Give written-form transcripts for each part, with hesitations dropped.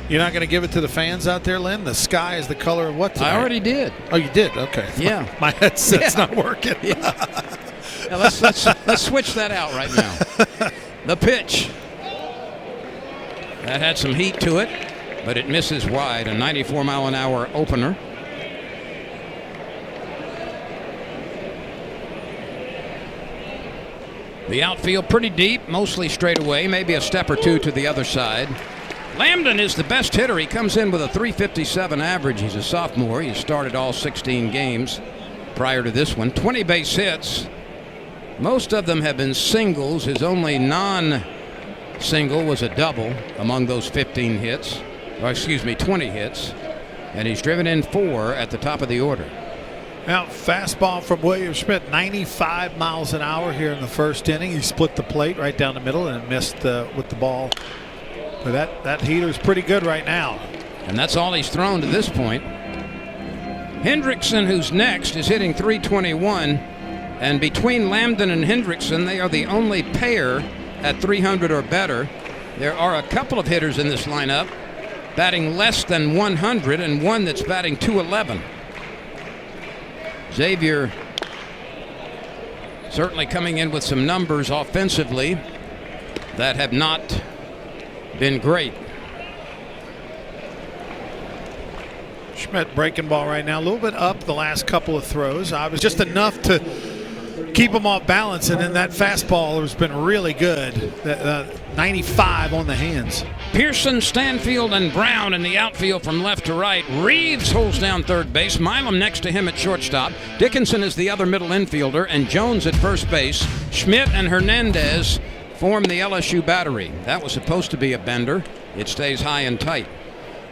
You're not going to give it to the fans out there, Lynn? The sky is the color of what tonight? I already did. Oh, you did? Okay. Yeah. My headset's not working. Yeah. Now let's switch that out right now. The pitch. That had some heat to it, but it misses wide. A 94-mile-an-hour opener. The outfield pretty deep, mostly straight away, maybe a step or two to the other side. Lambden is the best hitter. He comes in with a .357 average. He's a sophomore. He started all 16 games prior to this one. 20 base hits. Most of them have been singles. His only non-single was a double among those 15 hits. Or excuse me, 20 hits. And he's driven in 4 at the top of the order. Now, fastball from William Schmidt, 95 miles an hour here in the first inning. He split the plate right down the middle and missed with the ball. But that heater's pretty good right now. And that's all he's thrown to this point. Hendrickson, who's next, is hitting .321. And between Lambden and Hendrickson, they are the only pair at 300 or better. There are a couple of hitters in this lineup batting less than 100 and one that's batting .211. Xavier certainly coming in with some numbers offensively that have not been great. Schmidt breaking ball right now, a little bit up the last couple of throws. Was just enough to keep him off balance, and then that fastball has been really good. 95 on the hands. Pearson, Stanfield, and Brown in the outfield from left to right. Reeves holds down third base. Milam next to him at shortstop. Dickinson is the other middle infielder, and Jones at first base. Schmidt and Hernandez form the LSU battery. That was supposed to be a bender. It stays high and tight.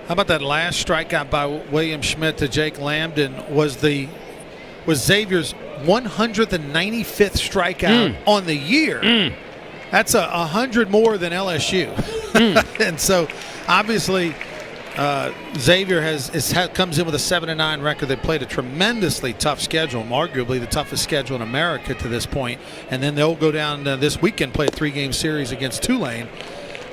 How about that last strikeout by William Schmidt to Jake Lambden was Xavier's 195th strikeout on the year. That's 100 more than LSU. And so obviously Xavier comes in with a 7-9 record. They played a tremendously tough schedule, arguably the toughest schedule in America to this point. And then they'll go down this weekend, play a 3-game series against Tulane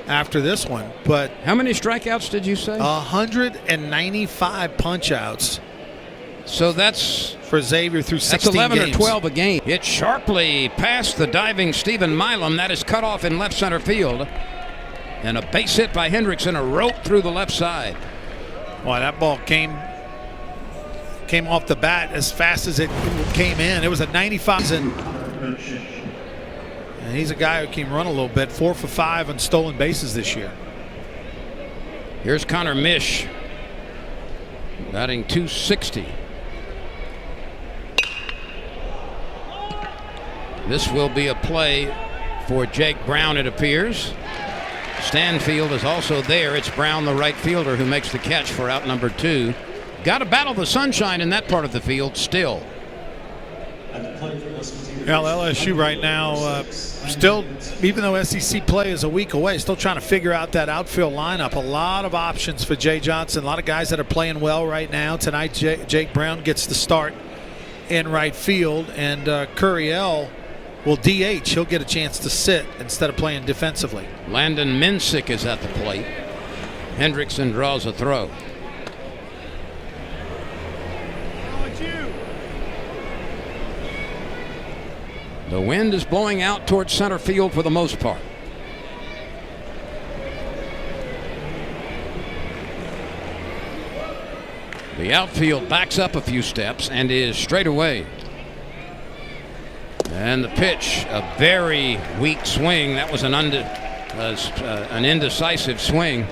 after this one. But how many strikeouts did you say? 195 punch-outs. So that's for Xavier through 16 games. That's 11 games. or 12 a game. Hit sharply past the diving Stephen Milam. That is cut off in left center field. And a base hit by Hendrickson, a rope through the left side. Boy, that ball came off the bat as fast as it came in. It was a 95. And he's a guy who can run a little bit. 4 for 5 on stolen bases this year. Here's Connor Mish, batting .260. This will be a play for Jake Brown, it appears. Stanfield is also there. It's Brown, the right fielder, who makes the catch for out number 2. Got to battle the sunshine in that part of the field still. Well, LSU right now still, even though SEC play is a week away, still trying to figure out that outfield lineup. A lot of options for Jay Johnson. A lot of guys that are playing well right now. Tonight, Jake Brown gets the start in right field, and Curiel will DH. He'll get a chance to sit instead of playing defensively. Landon Minsick is at the plate. Hendrickson draws a throw. The wind is blowing out towards center field for the most part. The outfield backs up a few steps and is straight away. And the pitch, a very weak swing. That was an indecisive swing.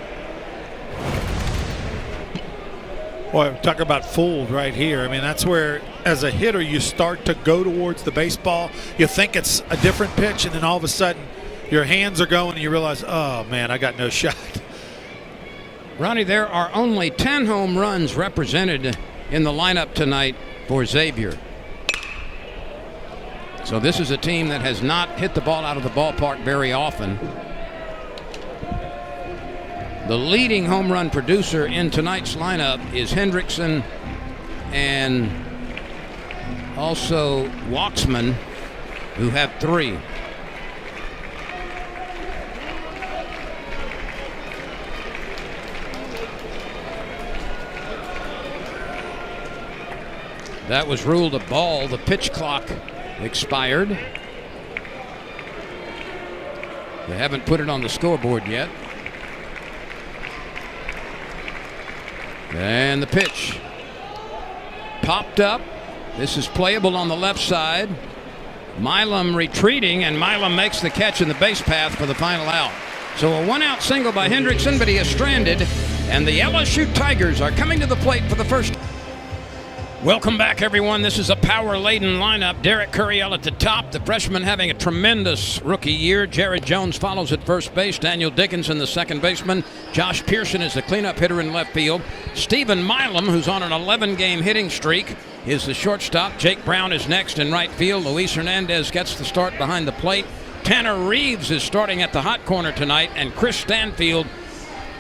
Boy, talk about fooled right here. I mean, that's where, as a hitter, you start to go towards the baseball. You think it's a different pitch, and then all of a sudden, your hands are going, and you realize, oh, man, I got no shot. Ronnie, there are only 10 home runs represented in the lineup tonight for Xavier. So this is a team that has not hit the ball out of the ballpark very often. The leading home run producer in tonight's lineup is Hendrickson and also Waxman, who have 3. That was ruled a ball. The pitch clock expired. They haven't put it on the scoreboard yet. And the pitch popped up. This is playable on the left side. Milam retreating, and Milam makes the catch in the base path for the final out. So a one-out single by Hendrickson, but he is stranded, and the LSU Tigers are coming to the plate for the first. Welcome back, everyone. This is a power-laden lineup. Derek Curiel at the top, the freshman having a tremendous rookie year. Jared Jones follows at first base. Daniel Dickinson, the second baseman. Josh Pearson is the cleanup hitter in left field. Stephen Milam, who's on an 11-game hitting streak, is the shortstop. Jake Brown is next in right field. Luis Hernandez gets the start behind the plate. Tanner Reeves is starting at the hot corner tonight, and Chris Stanfield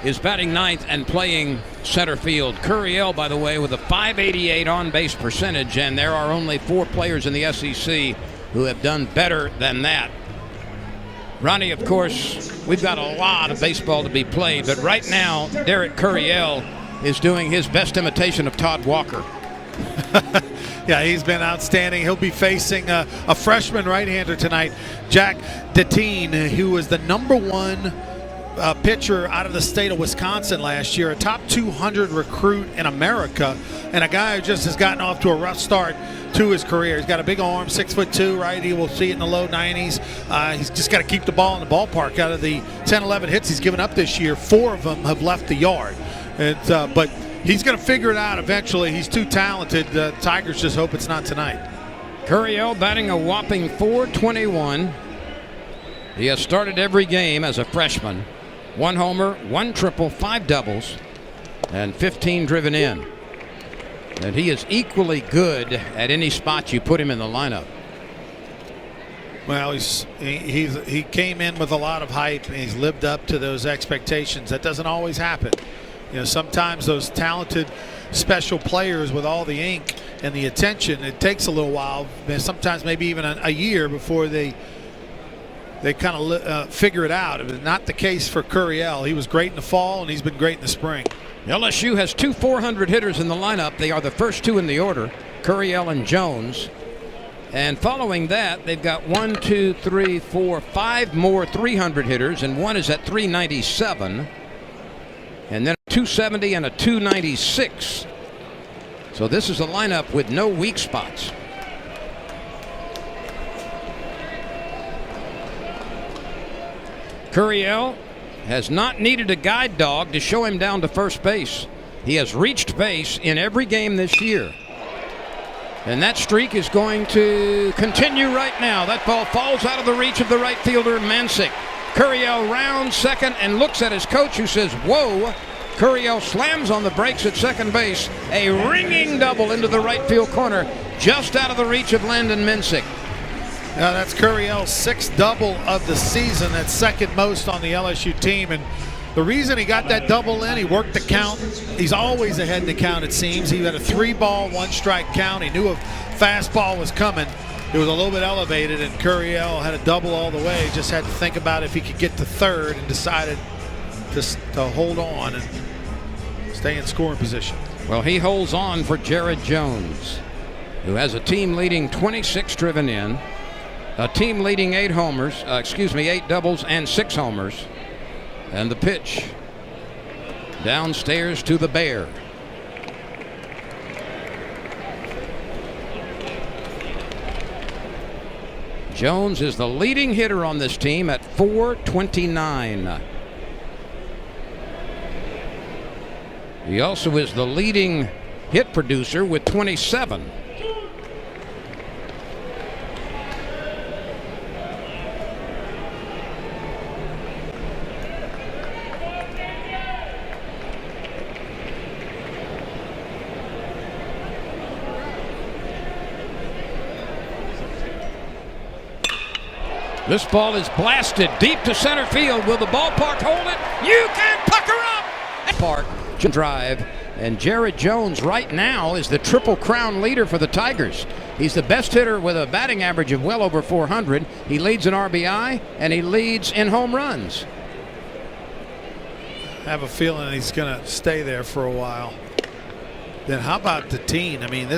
is batting ninth and playing center field. Curiel, by the way, with a .588 on-base percentage, and there are only 4 players in the SEC who have done better than that. Ronnie, of course, we've got a lot of baseball to be played, but right now, Derek Curiel is doing his best imitation of Todd Walker. Yeah, he's been outstanding. He'll be facing a freshman right-hander tonight, Jack Deteen, who was the #1 pitcher out of the state of Wisconsin last year, a top 200 recruit in America, and a guy who just has gotten off to a rough start to his career. He's got a big arm, 6'2", right? He will see it in the low 90s. He's just got to keep the ball in the ballpark. Out of the 10-11 hits he's given up this year, 4 of them have left the yard. But he's going to figure it out eventually. He's too talented. The Tigers just hope it's not tonight. Curiel batting a whopping .421. He has started every game as a freshman. 1 homer, 1 triple, 5 doubles, and 15 driven in. And he is equally good at any spot you put him in the lineup. Well, he came in with a lot of hype, and he's lived up to those expectations. That doesn't always happen. You know, sometimes those talented special players with all the ink and the attention, it takes a little while, sometimes maybe even a year before they kind of figure it out. It was not the case for Curiel. He was great in the fall, and he's been great in the spring. LSU has 2 400 hitters in the lineup. They are the first 2 in the order, Curiel and Jones. And following that, they've got 1, 2, 3, 4, 5 more 300 hitters, and one is at 397. And then a 270 and a 296. So this is a lineup with no weak spots. Curiel has not needed a guide dog to show him down to first base. He has reached base in every game this year. And that streak is going to continue right now. That ball falls out of the reach of the right fielder, Mansick. Curiel rounds second and looks at his coach, who says, whoa. Curiel slams on the brakes at second base. A ringing double into the right field corner, just out of the reach of Landon Mansick. Now that's Curiel's 6th double of the season. That's second most on the LSU team. And the reason he got that double in, he worked the count. He's always ahead in the count, it seems. He had a 3-ball, 1-strike count. He knew a fastball was coming. It was a little bit elevated, and Curiel had a double all the way. Just had to think about if he could get to third, and decided to hold on and stay in scoring position. Well, he holds on for Jared Jones, who has a team-leading 26 driven in, a team-leading 8 doubles and 6 homers. And the pitch downstairs to the Bear. Jones is the leading hitter on this team at .429. He also is the leading hit producer with 27. This ball is blasted deep to center field. Will the ballpark hold it? You can pucker up! Park drive, and Jared Jones right now is the Triple Crown leader for the Tigers. He's the best hitter with a batting average of well over 400. He leads in RBI, and he leads in home runs. I have a feeling he's going to stay there for a while. Then how about Deteen? I mean,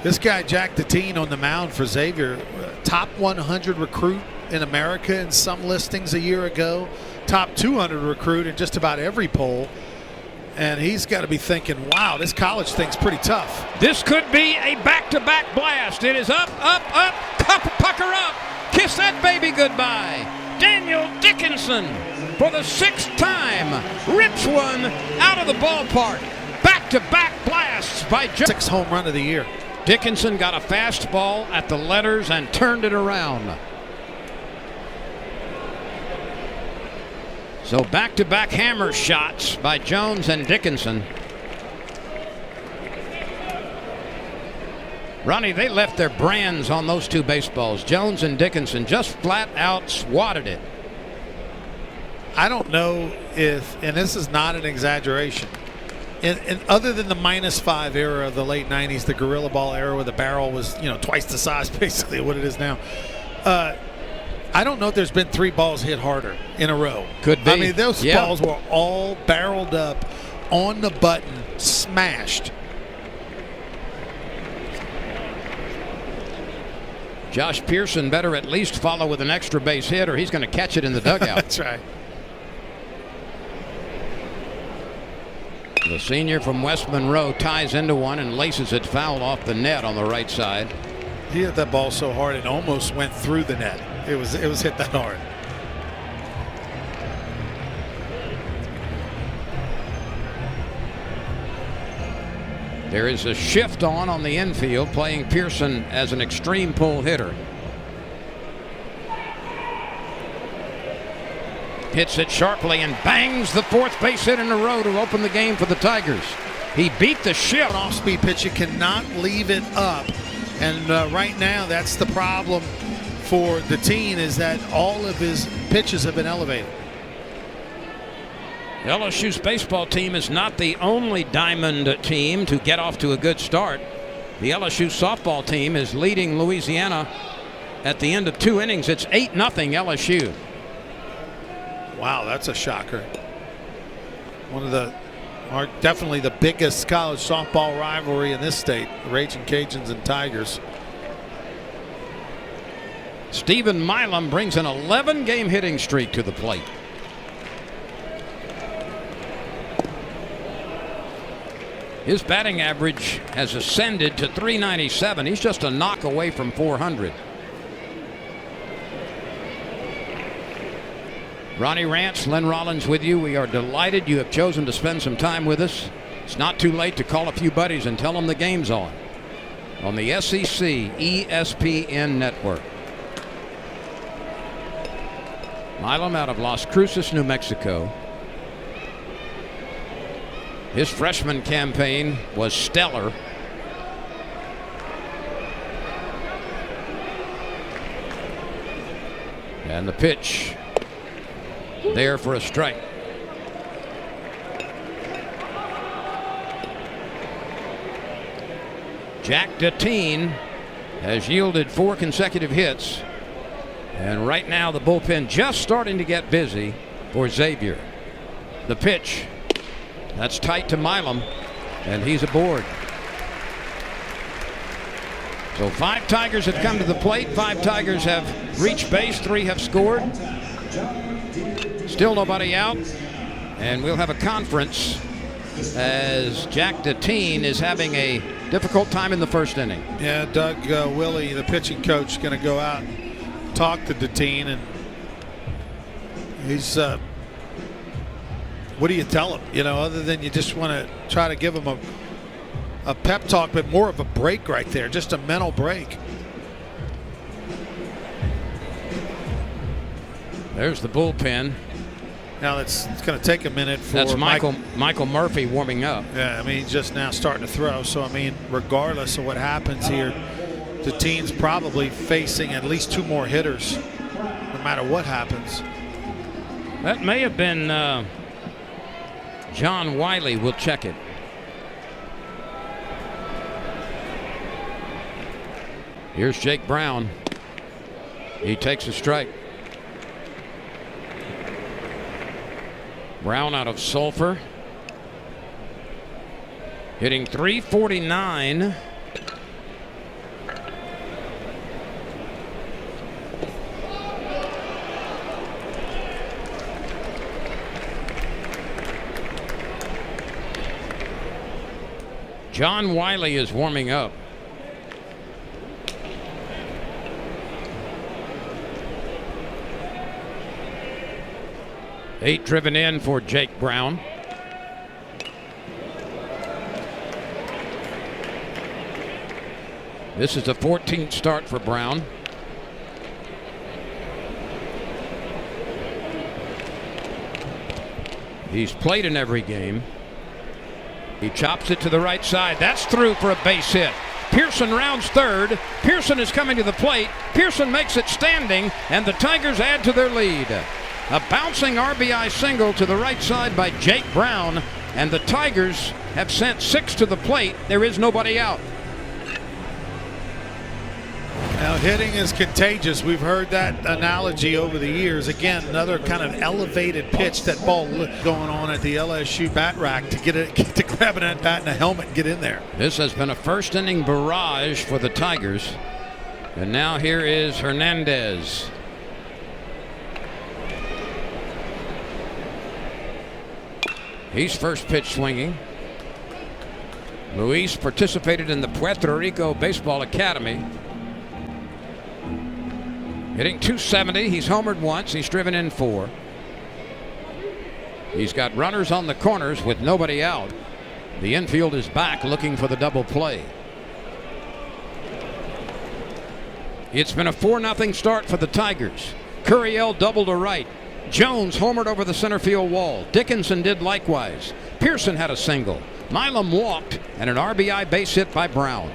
This guy, Jack Deteen, on the mound for Xavier, top 100 recruit in America in some listings a year ago, top 200 recruit in just about every poll. And he's got to be thinking, wow, this college thing's pretty tough. This could be a back-to-back blast. It is up, up, up, pucker up. Kiss that baby goodbye. Daniel Dickinson, for the 6th time, rips one out of the ballpark. Back-to-back blasts by Joe. 6th home run of the year. Dickinson got a fastball at the letters and turned it around. So back-to-back hammer shots by Jones and Dickinson. Ronnie, they left their brands on those two baseballs. Jones and Dickinson just flat out swatted it. I don't know if, and this is not an exaggeration, and other than the -5 era of the late 90s, the gorilla ball era where the barrel was, twice the size basically of what it is now, I don't know if there's been 3 balls hit harder in a row. Could be. I mean, those balls were all barreled up on the button, smashed. Josh Pearson better at least follow with an extra base hit, or he's going to catch it in the dugout. That's right. The senior from West Monroe ties into one and laces it foul off the net on the right side. He hit that ball so hard it almost went through the net. It was hit that hard. There is a shift on the infield, playing Pearson as an extreme pull hitter. Hits it sharply and bangs the 4th base hit in a row to open the game for the Tigers. He beat the shift. An off-speed pitch, you cannot leave it up. And right now, that's the problem for Deteen, is that all of his pitches have been elevated. LSU's baseball team is not the only diamond team to get off to a good start. The LSU softball team is leading Louisiana at the end of 2 innings. It's 8-0 LSU. Wow, that's a shocker. One of the, definitely the biggest college softball rivalry in this state, the Raging Cajuns and Tigers. Stephen Milam brings an 11-game hitting streak to the plate. His batting average has ascended to .397. He's just a knock away from .400. Ronnie Rance, Len Rollins with you. We are delighted you have chosen to spend some time with us. It's not too late to call a few buddies and tell them the game's on the SEC ESPN network. Milam out of Las Cruces, New Mexico. His freshman campaign was stellar. And the pitch there for a strike. Jack Deteen has yielded 4 consecutive hits. And right now the bullpen just starting to get busy for Xavier. The pitch. That's tight to Milam, and he's aboard. So 5 Tigers have come to the plate. 5 Tigers have reached base. 3 have scored. Still nobody out. And we'll have a conference as Jack Deteen is having a difficult time in the 1st inning. Yeah, Doug Willie, the pitching coach, is going to go out and talk to Deteen, and he's what do you tell him? Other than you just want to try to give him a pep talk, but more of a break right there, just a mental break. There's the bullpen. Now it's going to take a minute for that's Michael Murphy warming up. Yeah, I mean, he's just now starting to throw. So, I mean, regardless of what happens here, the team's probably facing at least 2 more hitters, no matter what happens. That may have been John Wiley. Will check it. Here's Jake Brown. He takes a strike. Brown out of Sulphur, hitting .349. John Wiley is warming up. Eight driven in for Jake Brown. This is the 14th start for Brown. He's played in every game. He chops it to the right side. That's through for a base hit. Pearson rounds third. Pearson is coming to the plate. Pearson makes it standing, and the Tigers add to their lead. A bouncing RBI single to the right side by Jake Brown, and the Tigers have sent 6 to the plate. There is nobody out. Now, hitting is contagious. We've heard that analogy over the years. Again, another kind of elevated pitch, that ball going on at the LSU bat rack to to grab an at bat and a helmet and get in there. This has been a first inning barrage for the Tigers. And now here is Hernandez. He's first pitch swinging. Luis participated in the Puerto Rico Baseball Academy. Hitting .270. He's homered once. He's driven in 4. He's got runners on the corners with nobody out. The infield is back looking for the double play. It's been a 4-0 start for the Tigers. Curiel doubled to right. Jones homered over the center field wall. Dickinson did likewise. Pearson had a single. Milam walked, and an RBI base hit by Brown.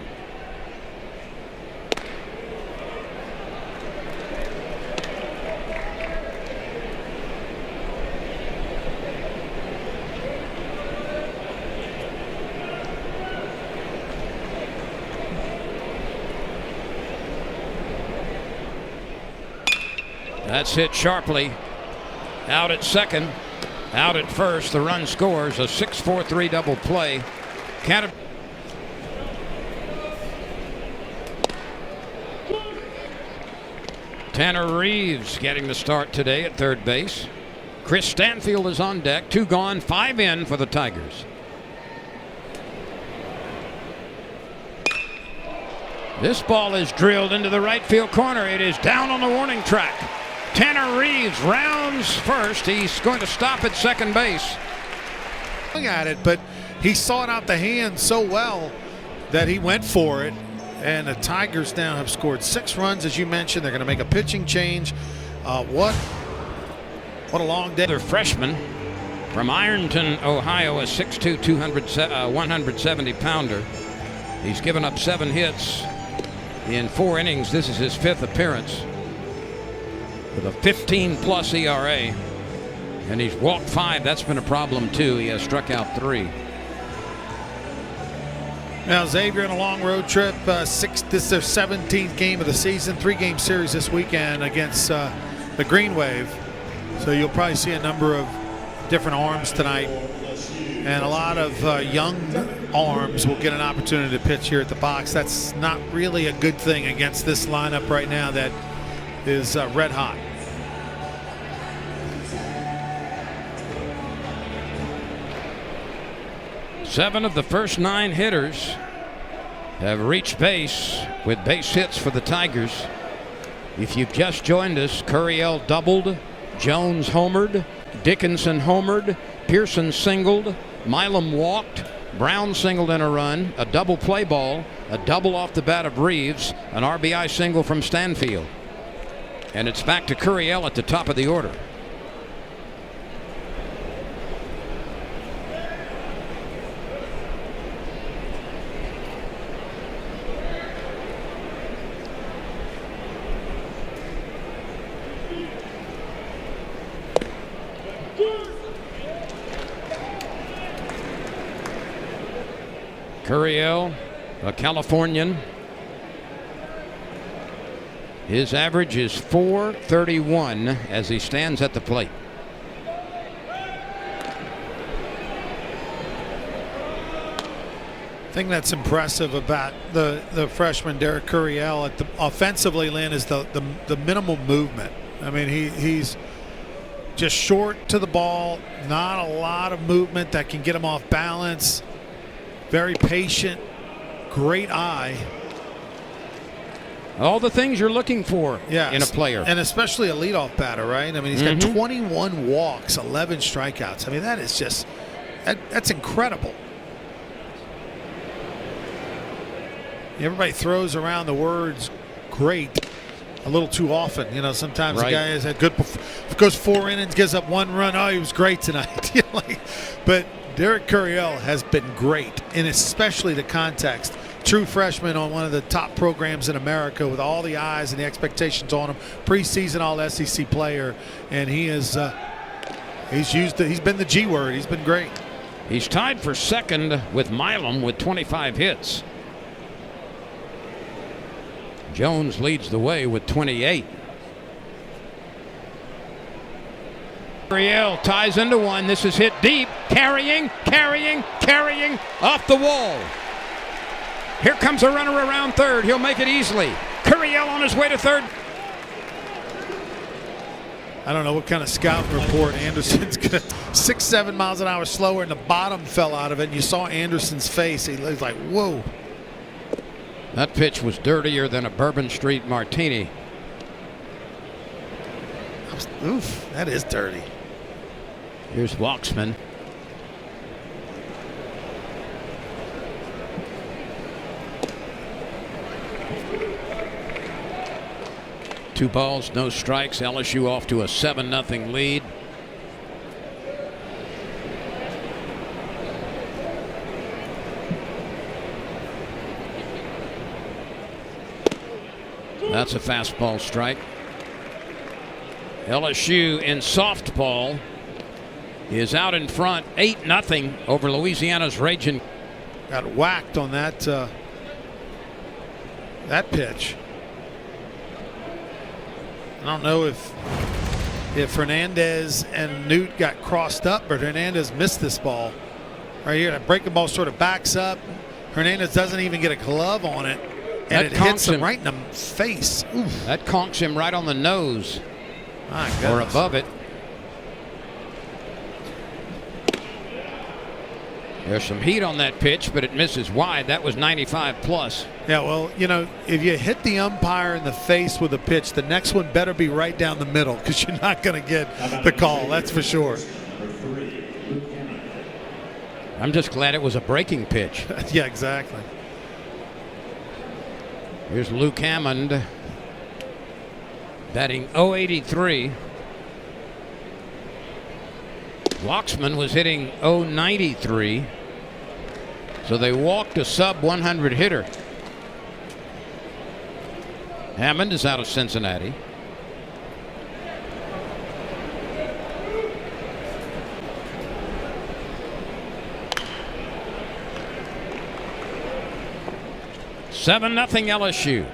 That's hit sharply. Out at second, out at first. The run scores. A 6-4-3 double play. Tanner Reeves getting the start today at third base. Chris Stanfield is on deck. 2 gone, 5 in for the Tigers. This ball is drilled into the right field corner. It is down on the warning track. Tanner Reeves rounds first. He's going to stop at second base. At it, but he sought out the hand so well that he went for it. And the Tigers now have scored 6 runs, as you mentioned. They're going to make a pitching change. What a long day. They're freshman from Ironton, Ohio, a 6'2", 170-pounder. He's given up 7 hits in 4 innings. This is his 5th appearance, with a 15+ ERA, and he's walked 5. That's been a problem too. He has struck out 3. Now Xavier on a long road trip. This is their 17th game of the season. 3-game series this weekend against the Green Wave. So you'll probably see a number of different arms tonight, and a lot of young arms will get an opportunity to pitch here at the box. That's not really a good thing against this lineup right now that is red hot. Seven of the first 9 hitters have reached base with base hits for the Tigers. If you've just joined us, Curiel doubled, Jones homered, Dickinson homered, Pearson singled, Milam walked, Brown singled in a run, a double play ball, a double off the bat of Reeves, an RBI single from Stanfield. And it's back to Curiel at the top of the order. Curiel, a Californian. His average is .431 as he stands at the plate. The thing that's impressive about the freshman Derek Curiel offensively, Lynn, is the minimal movement. I mean, he's just short to the ball, not a lot of movement that can get him off balance. Very patient, great eye. All the things you're looking for in a player. And especially a leadoff batter, right? I mean, he's got 21 walks, 11 strikeouts. I mean, that is just, that's incredible. Everybody throws around the words great a little too often. You know, sometimes the guy has had good, goes 4 innings, gives up 1 run. Oh, he was great tonight. But Derek Curiel has been great, and especially the context. True freshman on one of the top programs in America with all the eyes and the expectations on him. Preseason All-SEC player, and he is he's been the G word. He's been great. He's tied for second with Milam with 25 hits. Jones leads the way with 28. Curiel ties into one. This is hit deep. Carrying off the wall. Here comes a runner around third. He'll make it easily. Curiel on his way to third. I don't know what kind of scouting report Anderson's got. 6-7 miles an hour slower, and the bottom fell out of it. And you saw Anderson's face. He was like, whoa. That pitch was dirtier than a Bourbon Street martini. Oof, that is dirty. Here's Walksman. Two balls, no strikes. LSU off to a 7-0 lead. That's a fastball strike. LSU in softball is out in front 8-0 over Louisiana's Raging. Got whacked on that that pitch. I don't know if Hernandez and Newt got crossed up, but Hernandez missed this ball. Right here, that breaking ball sort of backs up. Hernandez doesn't even get a glove on it, and it hits him right in the face. Oof. That conks him right on the nose. My goodness. Or above it. There's some heat on that pitch, but it misses wide. That was 95 plus. Yeah, well, you know, if you hit the umpire in the face with a pitch, the next one better be right down the middle, because you're not going to get the call. That's for sure. I'm just glad it was a breaking pitch. Yeah, exactly. Here's Luke Hammond batting .083. Walksman was hitting .093. So they walked a sub-100 hitter. Hammond is out of Cincinnati. Seven nothing LSU.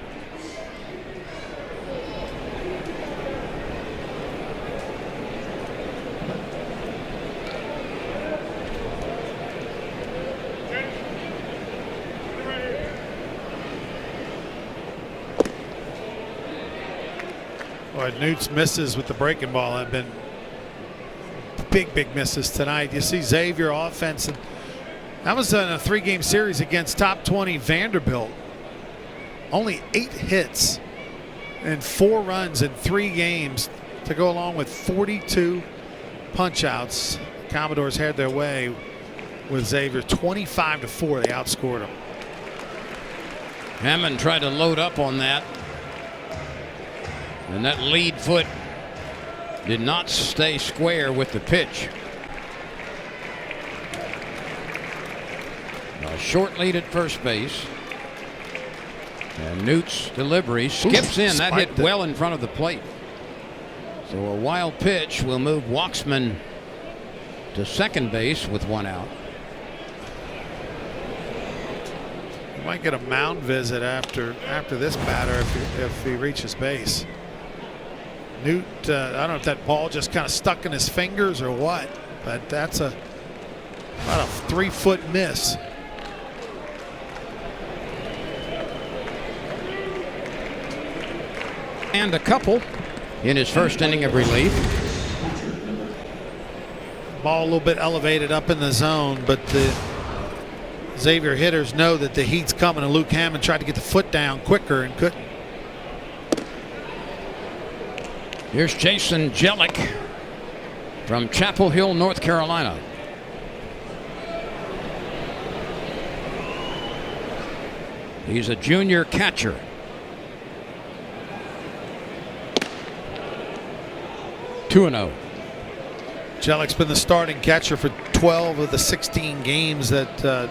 Boy, Newt's misses with the breaking ball have been big misses tonight. You see Xavier offense, and that was in a 3-game series against top 20 Vanderbilt. Only 8 hits and 4 runs in 3 games to go along with 42 punch-outs. Commodores had their way with Xavier 25-4. They outscored them. Hammond tried to load up on that. And that lead foot did not stay square with the pitch. A short lead at first base. And Newt's delivery skips in. That hit well in front of the plate. So a wild pitch will move Walksman to second base with 1 out. You might get a mound visit after this batter if he reaches base. Newt, I don't know if that ball just kind of stuck in his fingers or what, but that's about a 3-foot miss. And a couple in his first inning of relief. Ball a little bit elevated up in the zone, but Xavier hitters know that the heat's coming, and Luke Hammond tried to get the foot down quicker and couldn't. Here's Jason Jellick from Chapel Hill, North Carolina. He's a junior catcher. Two and 0. Jellick's been the starting catcher for 12 of the 16 games that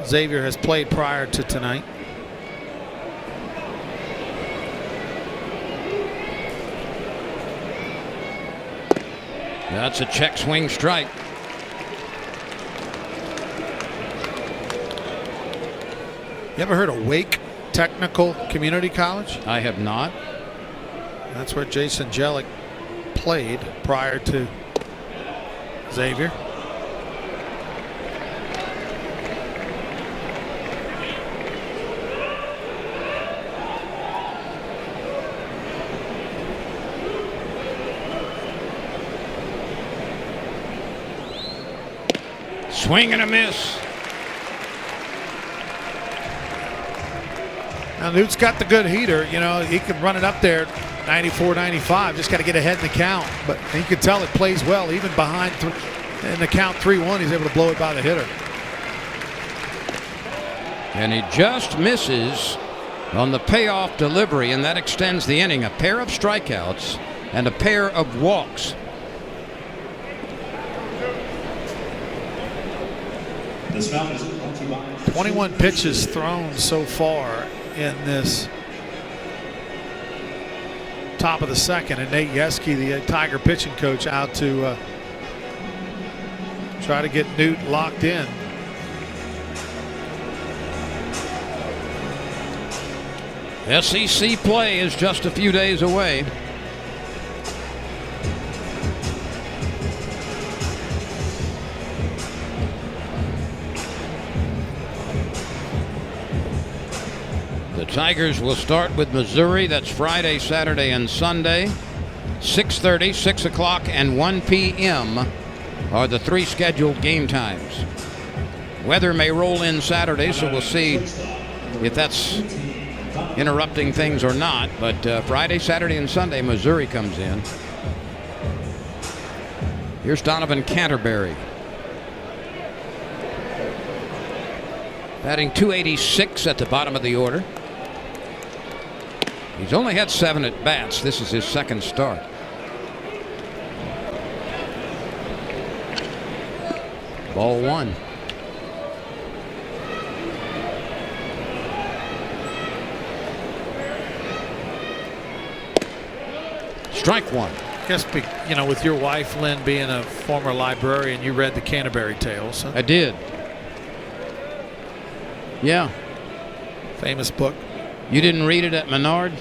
Xavier has played prior to tonight. That's a check swing strike. You ever heard of Wake Technical Community College? I have not. That's where Jason Jellick played prior to Xavier. Swing and a miss. Now Newt's got the good heater. You know, he can run it up there 94, 95. Just got to get ahead in the count. But you can tell it plays well. Even behind in the count 3-1, he's able to blow it by the hitter. And he just misses on the payoff delivery, and that extends the inning. A pair of strikeouts and a pair of walks. 21 pitches thrown so far in this top of the second, and Nate Yeske, the Tiger pitching coach, out to try to get Newt locked in. SEC play is just a few days away. The Tigers will start with Missouri. That's Friday, Saturday, and Sunday. 6:30, 6 o'clock, and 1 p.m. are the three scheduled game times. Weather may roll in Saturday, so we'll see if that's interrupting things or not. But Friday, Saturday, and Sunday, Missouri comes in. Here's Donovan Canterbury. Batting .286 at the bottom of the order. He's only had 7 at-bats. This is his second start. Ball 1. Strike 1. I guess, you know, with your wife, Lynn, being a former librarian, you read the Canterbury Tales. Huh? I did. Yeah. Famous book. You didn't read it at Menard?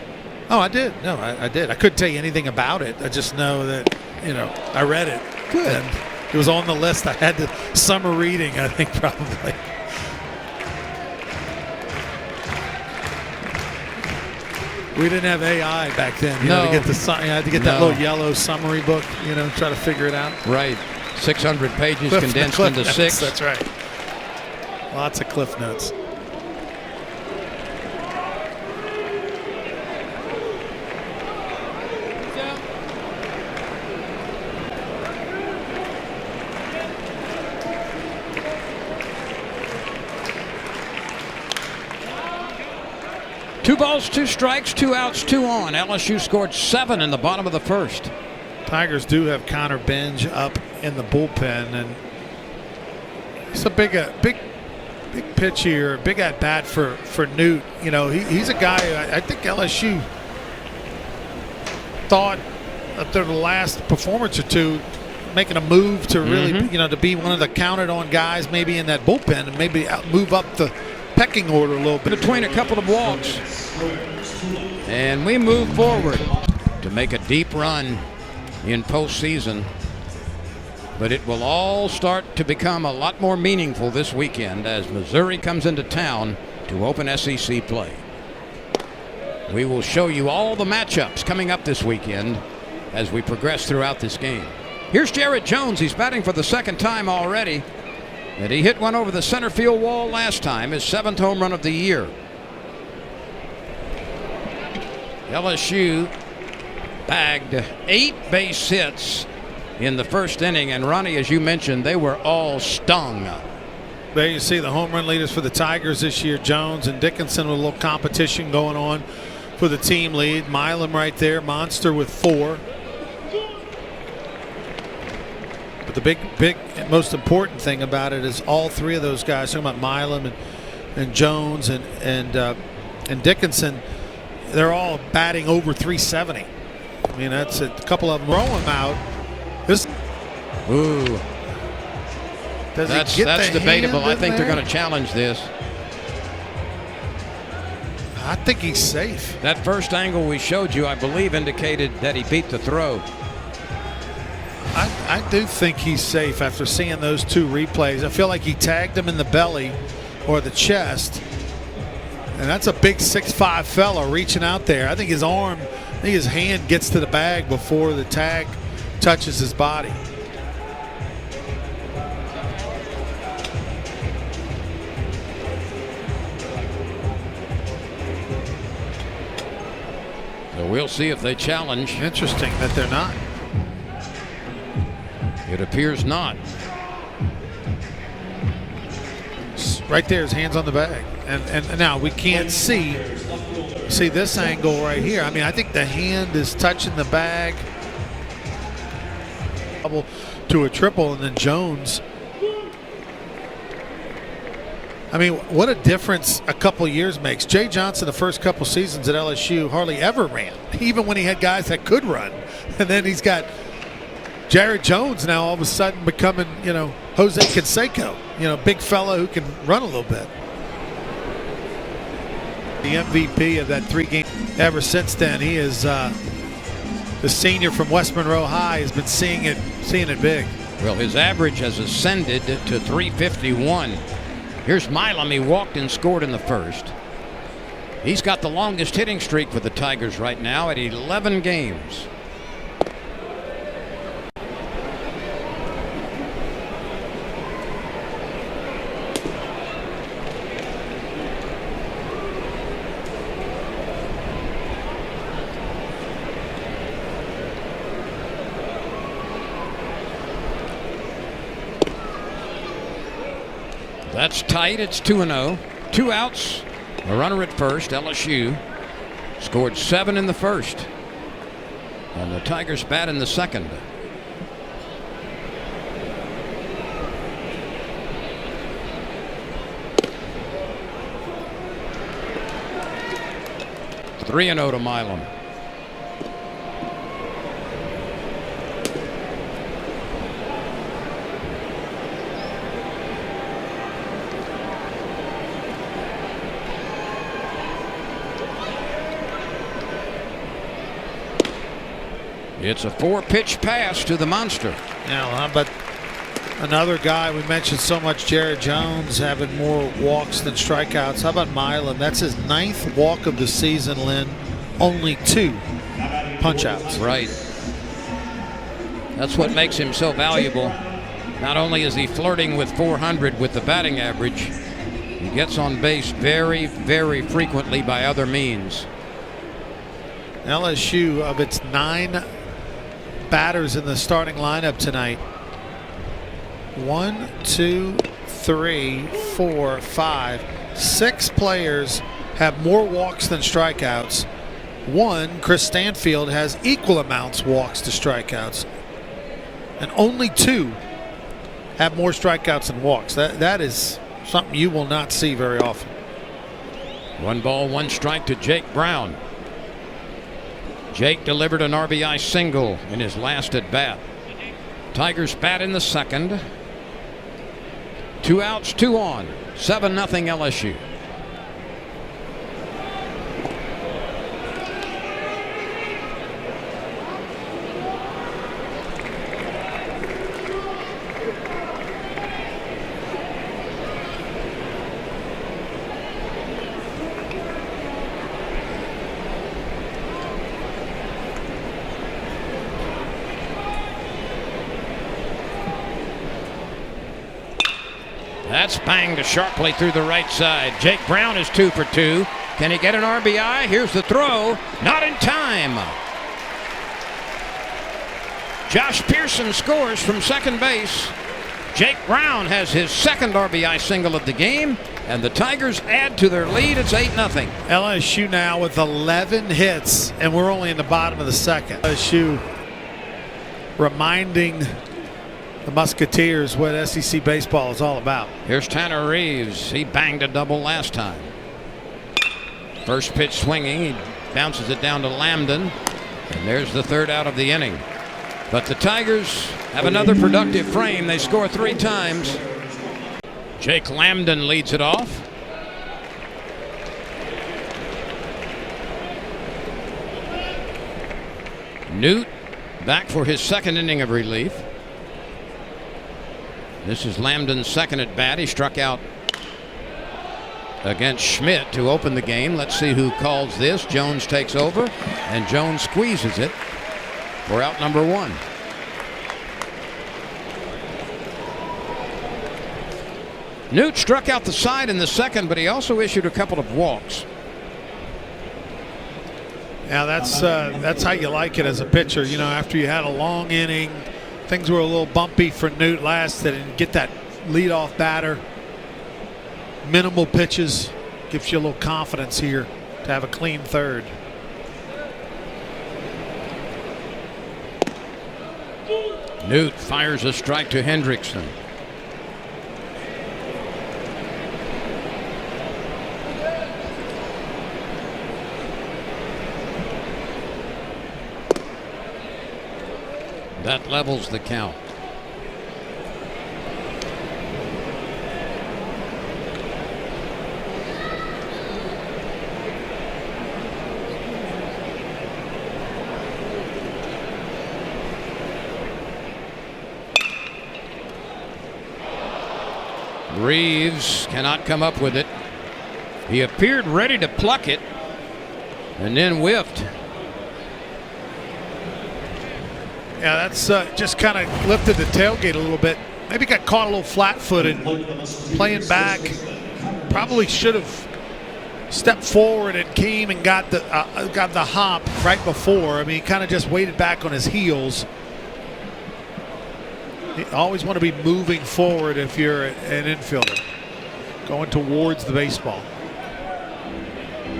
Oh, I did. No, I did. I couldn't tell you anything about it. I just know that, you know, I read it. Good. And it was on the list. I had the summer reading, I think, probably. We didn't have AI back then. You know, to get you had to get that little yellow summary book, you know, try to figure it out. Right. 600 pages condensed into 6. That's right. Lots of Cliff Notes. Two balls, 2 strikes, 2 outs, 2 on. LSU scored 7 in the bottom of the first. Tigers do have Connor Benj up in the bullpen, and it's a big pitch here, big at bat for Newt. You know, he's a guy. I think LSU thought after the last performance or two, making a move to really, you know, to be one of the counted on guys, maybe in that bullpen, and maybe move up the pecking order a little bit. Between a couple of walks. And we move forward to make a deep run in postseason. But it will all start to become a lot more meaningful this weekend as Missouri comes into town to open SEC play. We will show you all the matchups coming up this weekend as we progress throughout this game. Here's Jared Jones. He's batting for the second time already. And he hit one over the center field wall last time, his 7th home run of the year. LSU bagged 8 base hits in the first inning, and Ronnie, as you mentioned, they were all stung. There you see the home run leaders for the Tigers this year. Jones and Dickinson with a little competition going on for the team lead. Milam right there, monster with 4. But the big, most important thing about it is all 3 of those guys, talking about Milam and Jones and Dickinson, they're all batting over 370. I mean, that's a couple of them throw him out. This. Ooh. That's debatable. I think they're going to challenge this. I think he's safe. That first angle we showed you, I believe, indicated that he beat the throw. I do think he's safe after seeing those 2 replays. I feel like he tagged him in the belly or the chest. And that's a big 6'5" fella reaching out there. I think his hand gets to the bag before the tag touches his body. So we'll see if they challenge. Interesting that they're not. It appears not. Right there, his hands on the bag. And now we can't see this angle right here. I mean, I think the hand is touching the bag. Double to a triple, and then Jones. I mean, what a difference a couple years makes. Jay Johnson, the first couple seasons at LSU, hardly ever ran, even when he had guys that could run. And then he's got Jared Jones now all of a sudden becoming, Jose Canseco, big fella who can run a little bit. The MVP of that 3-game. Ever since then, he is the senior from West Monroe High has been seeing it big. Well, his average has ascended to 351. Here's Milam. He walked and scored in the first. He's got the longest hitting streak for the Tigers right now at 11 games. That's tight. It's 2-0. 2 outs. A runner at first. LSU scored 7 in the first. And the Tigers bat in the second. Three and 0 to Milam. It's a 4-pitch pass to the monster. Now, how about another guy we mentioned so much, Jared Jones, having more walks than strikeouts? How about Milam? That's his 9th walk of the season, Lynn. Only 2 punch-outs. Right. That's what makes him so valuable. Not only is he flirting with 400 with the batting average, he gets on base very, very frequently by other means. LSU, of its 9 batters in the starting lineup tonight, 1, 2, 3, 4, 5, 6 players have more walks than strikeouts. 1, Chris Stanfield, has equal amounts walks to strikeouts, and only 2 have more strikeouts than walks. That is something you will not see very often. 1 ball, 1 strike to Jake Brown. Jake delivered an RBI single in his last at bat. Tigers bat in the second. 2 outs, 2 on. 7-0 LSU. That's banged sharply through the right side. Jake Brown is 2 for 2. Can he get an RBI? Here's the throw. Not in time. Josh Pearson scores from second base. Jake Brown has his second RBI single of the game, and the Tigers add to their lead. It's 8-0. LSU now with 11 hits, and we're only in the bottom of the second. LSU reminding the Musketeers what SEC baseball is all about. Here's Tanner Reeves. He banged a double last time. First pitch swinging. He bounces it down to Lambden, and there's the third out of the inning. But the Tigers have another productive frame. They score 3 times. Jake Lambden leads it off. Newt back for his second inning of relief. This is Lambden's second at bat. He struck out against Schmidt to open the game. Let's see who calls this. Jones takes over, and Jones squeezes it for out number 1. Newt struck out the side in the second, but he also issued a couple of walks. Yeah, that's how you like it as a pitcher. You know, after you had a long inning, things were a little bumpy for Newt last. They didn't get that leadoff batter. Minimal pitches gives you a little confidence here to have a clean third. Newt fires a strike to Hendrickson. That levels the count. Reeves cannot come up with it. He appeared ready to pluck it and then whiffed. Yeah, that's just kind of lifted the tailgate a little bit. Maybe got caught a little flat-footed playing back. Probably should have stepped forward and came and got the hop right before. I mean, he kind of just waited back on his heels. You always want to be moving forward if you're an infielder, going towards the baseball.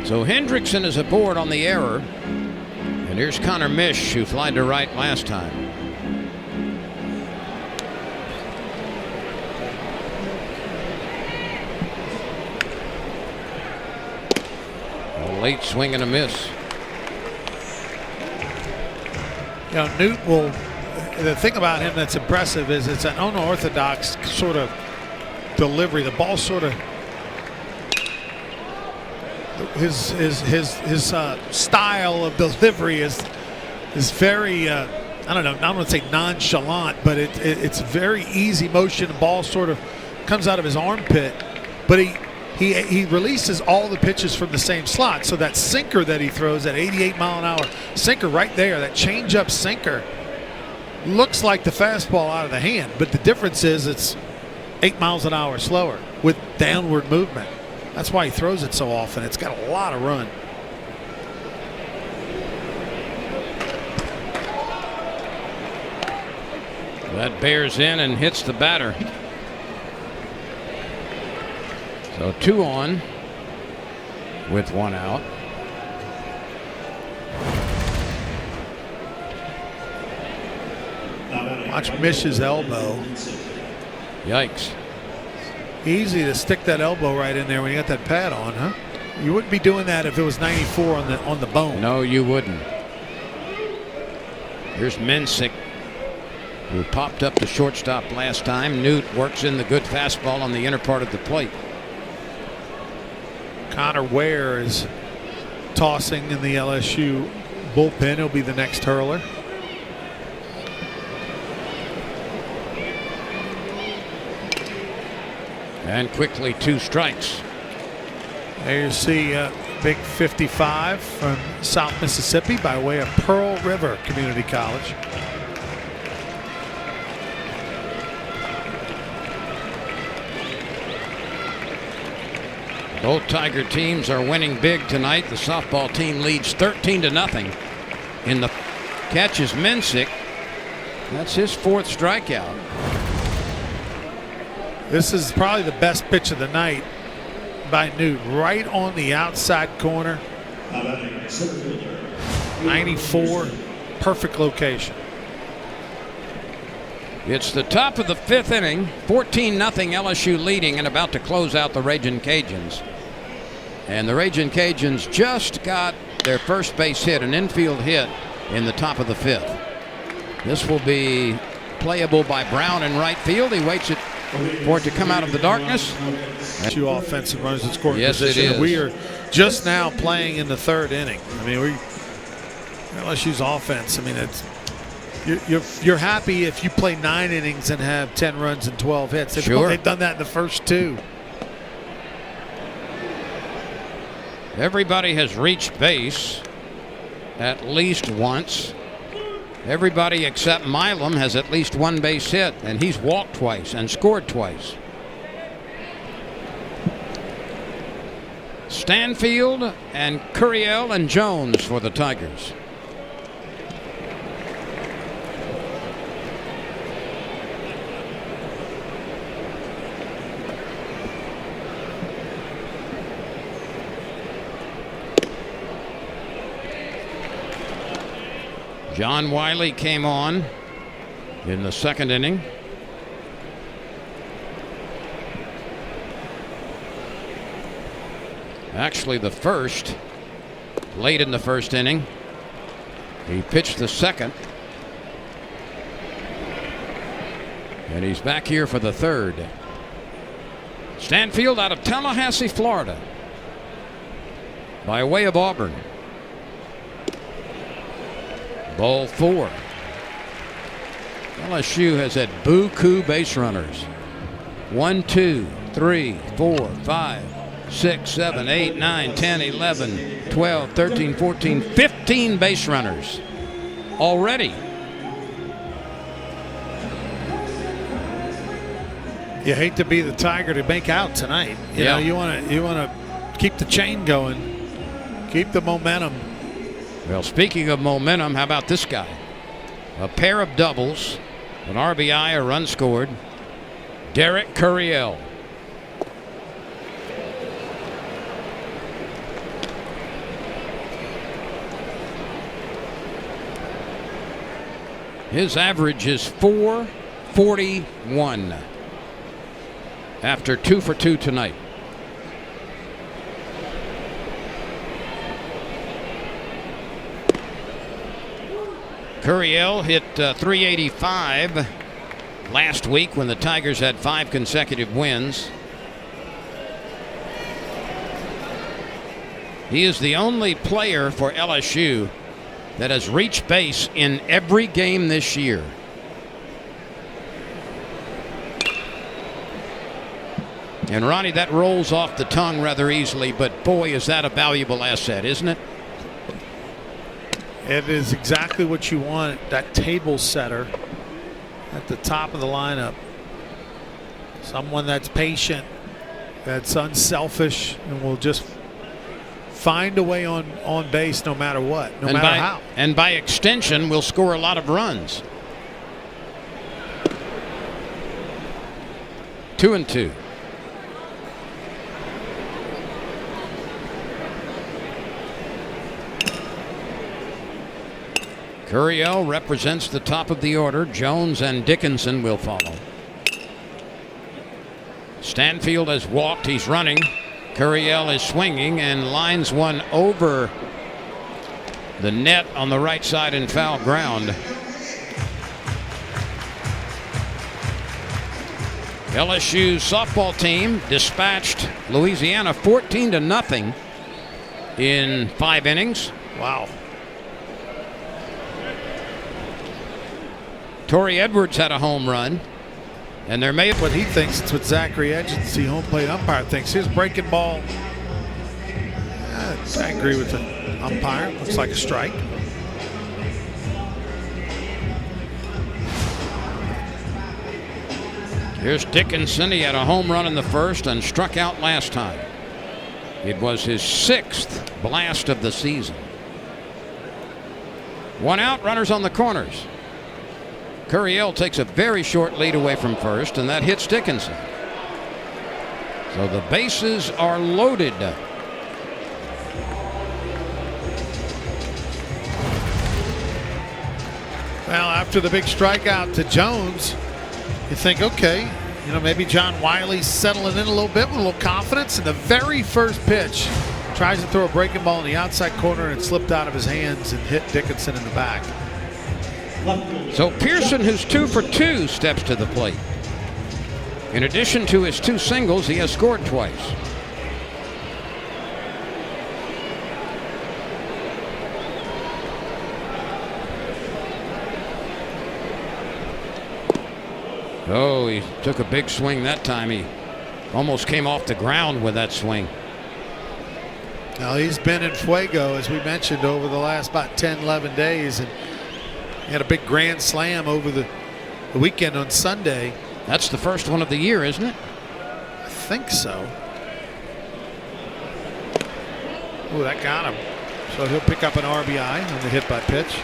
So Hendrickson is aboard on the error. And here's Connor Mish, who flied to right last time. A late swing and a miss. You know, Newt will. The thing about him that's impressive is it's an unorthodox sort of delivery. The ball sort of. His style of delivery is very I don't know, I don't want to say nonchalant, but it's very easy motion. The ball sort of comes out of his armpit, but he releases all the pitches from the same slot. So that sinker that he throws, that 88-mile-an-hour sinker right there, that changeup sinker, looks like the fastball out of the hand, but the difference is it's 8 miles an hour slower with downward movement. That's why he throws it so often. It's got a lot of run. That bears in and hits the batter. So 2 on with 1 out. Watch Mish's elbow. Yikes. Easy to stick that elbow right in there when you got that pad on, huh? You wouldn't be doing that if it was 94 on the bone. No, you wouldn't. Here's Mensick, who popped up the shortstop last time. Newt works in the good fastball on the inner part of the plate. Connor Ware is tossing in the LSU bullpen. He'll be the next hurler. And quickly 2 strikes. There you see big 55 from South Mississippi by way of Pearl River Community College. Both Tiger teams are winning big tonight. The softball team leads 13-0. In the catch is Mensick. That's his 4th strikeout. This is probably the best pitch of the night by Newt, right on the outside corner. 94, perfect location. It's the top of the 5th inning, 14-0 LSU leading and about to close out the Ragin' Cajuns. And the Ragin' Cajuns just got their first base hit, an infield hit in the top of the 5th. This will be playable by Brown in right field. He waits for it to come out of the darkness. 2 offensive runners in scoring yes, position. It is. We are just now playing in the 3rd inning. I mean, LSU's offense. I mean, you're happy if you play 9 innings and have 10 runs and 12 hits. They've done that in the first 2. Everybody has reached base at least once. Everybody except Milam has at least 1 base hit, and he's walked twice and scored twice. Stanfield and Curiel and Jones for the Tigers. John Wiley came on in the 2nd inning. Actually, the 1st, late in the 1st inning. He pitched the 2nd. And he's back here for the 3rd. Stanfield out of Tallahassee, Florida, by way of Auburn. Ball 4. LSU has had buku base runners. 1, 2, 3, 4, 5, 6, 7, 8, 9, 10, 11, 12, 13, 14, 15 base runners already. You hate to be the Tiger to make out tonight. You know, you want to keep the chain going, keep the momentum. Well, speaking of momentum, how about this guy? A pair of doubles, an RBI, a run scored. Derek Curiel. His average is .441 after 2 for 2 tonight. Curiel hit .385 last week when the Tigers had 5 consecutive wins. He is the only player for LSU that has reached base in every game this year. And Ronnie, that rolls off the tongue rather easily, but boy, is that a valuable asset, isn't it? It is exactly what you want, that table setter at the top of the lineup. Someone that's patient, that's unselfish, and will just find a way on base no matter what, no matter how. And by extension, will score a lot of runs. 2-2. Curiel represents the top of the order. Jones and Dickinson will follow. Stanfield has walked. He's running. Curiel is swinging and lines one over the net on the right side in foul ground. LSU's softball team dispatched Louisiana 14-0 in 5 innings. Wow. Torrey Edwards had a home run, and there may have what he thinks. It's what Zachary Edgens, the home plate umpire, thinks. His breaking ball. I agree with the umpire. Looks like a strike. Here's Dickinson. He had a home run in the first and struck out last time. It was his 6th blast of the season. 1 out, runners on the corners. Curiel takes a very short lead away from first, and that hits Dickinson. So the bases are loaded. Well, after the big strikeout to Jones, you think, okay, maybe John Wiley's settling in a little bit with a little confidence. And the very first pitch, tries to throw a breaking ball in the outside corner and it slipped out of his hands and hit Dickinson in the back. So Pearson, who's 2 for 2, steps to the plate. In addition to his 2 singles, he has scored twice. Oh, he took a big swing that time. He almost came off the ground with that swing. Now he's been in fuego, as we mentioned, over the last about 10, 11 days. And he had a big grand slam over the weekend on Sunday. That's the first one of the year, isn't it? I think so. Oh, that got him. So he'll pick up an RBI on the hit by pitch.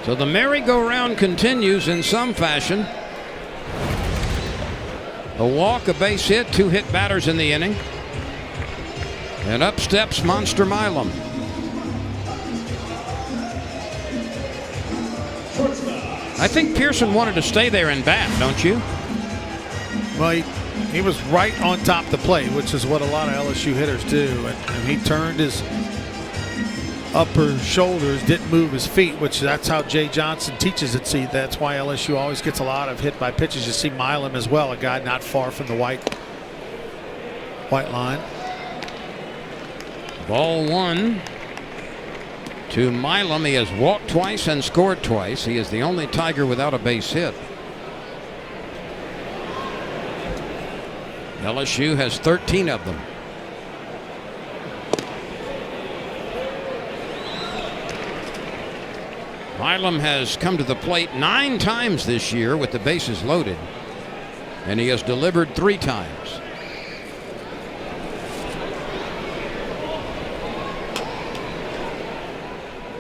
So the merry-go-round continues in some fashion. A walk, a base hit, 2 hit batters in the inning. And up steps Monster Milam. I think Pearson wanted to stay there and bat, don't you? Well, he was right on top of the plate, which is what a lot of LSU hitters do. And he turned his upper shoulders, didn't move his feet, which that's how Jay Johnson teaches it. See, that's why LSU always gets a lot of hit by pitches. You see Milam as well, a guy not far from the white line. Ball 1 to Milam. He has walked twice and scored twice. He is the only Tiger without a base hit. LSU has 13 of them. Milam has come to the plate 9 times this year with the bases loaded, and he has delivered 3 times.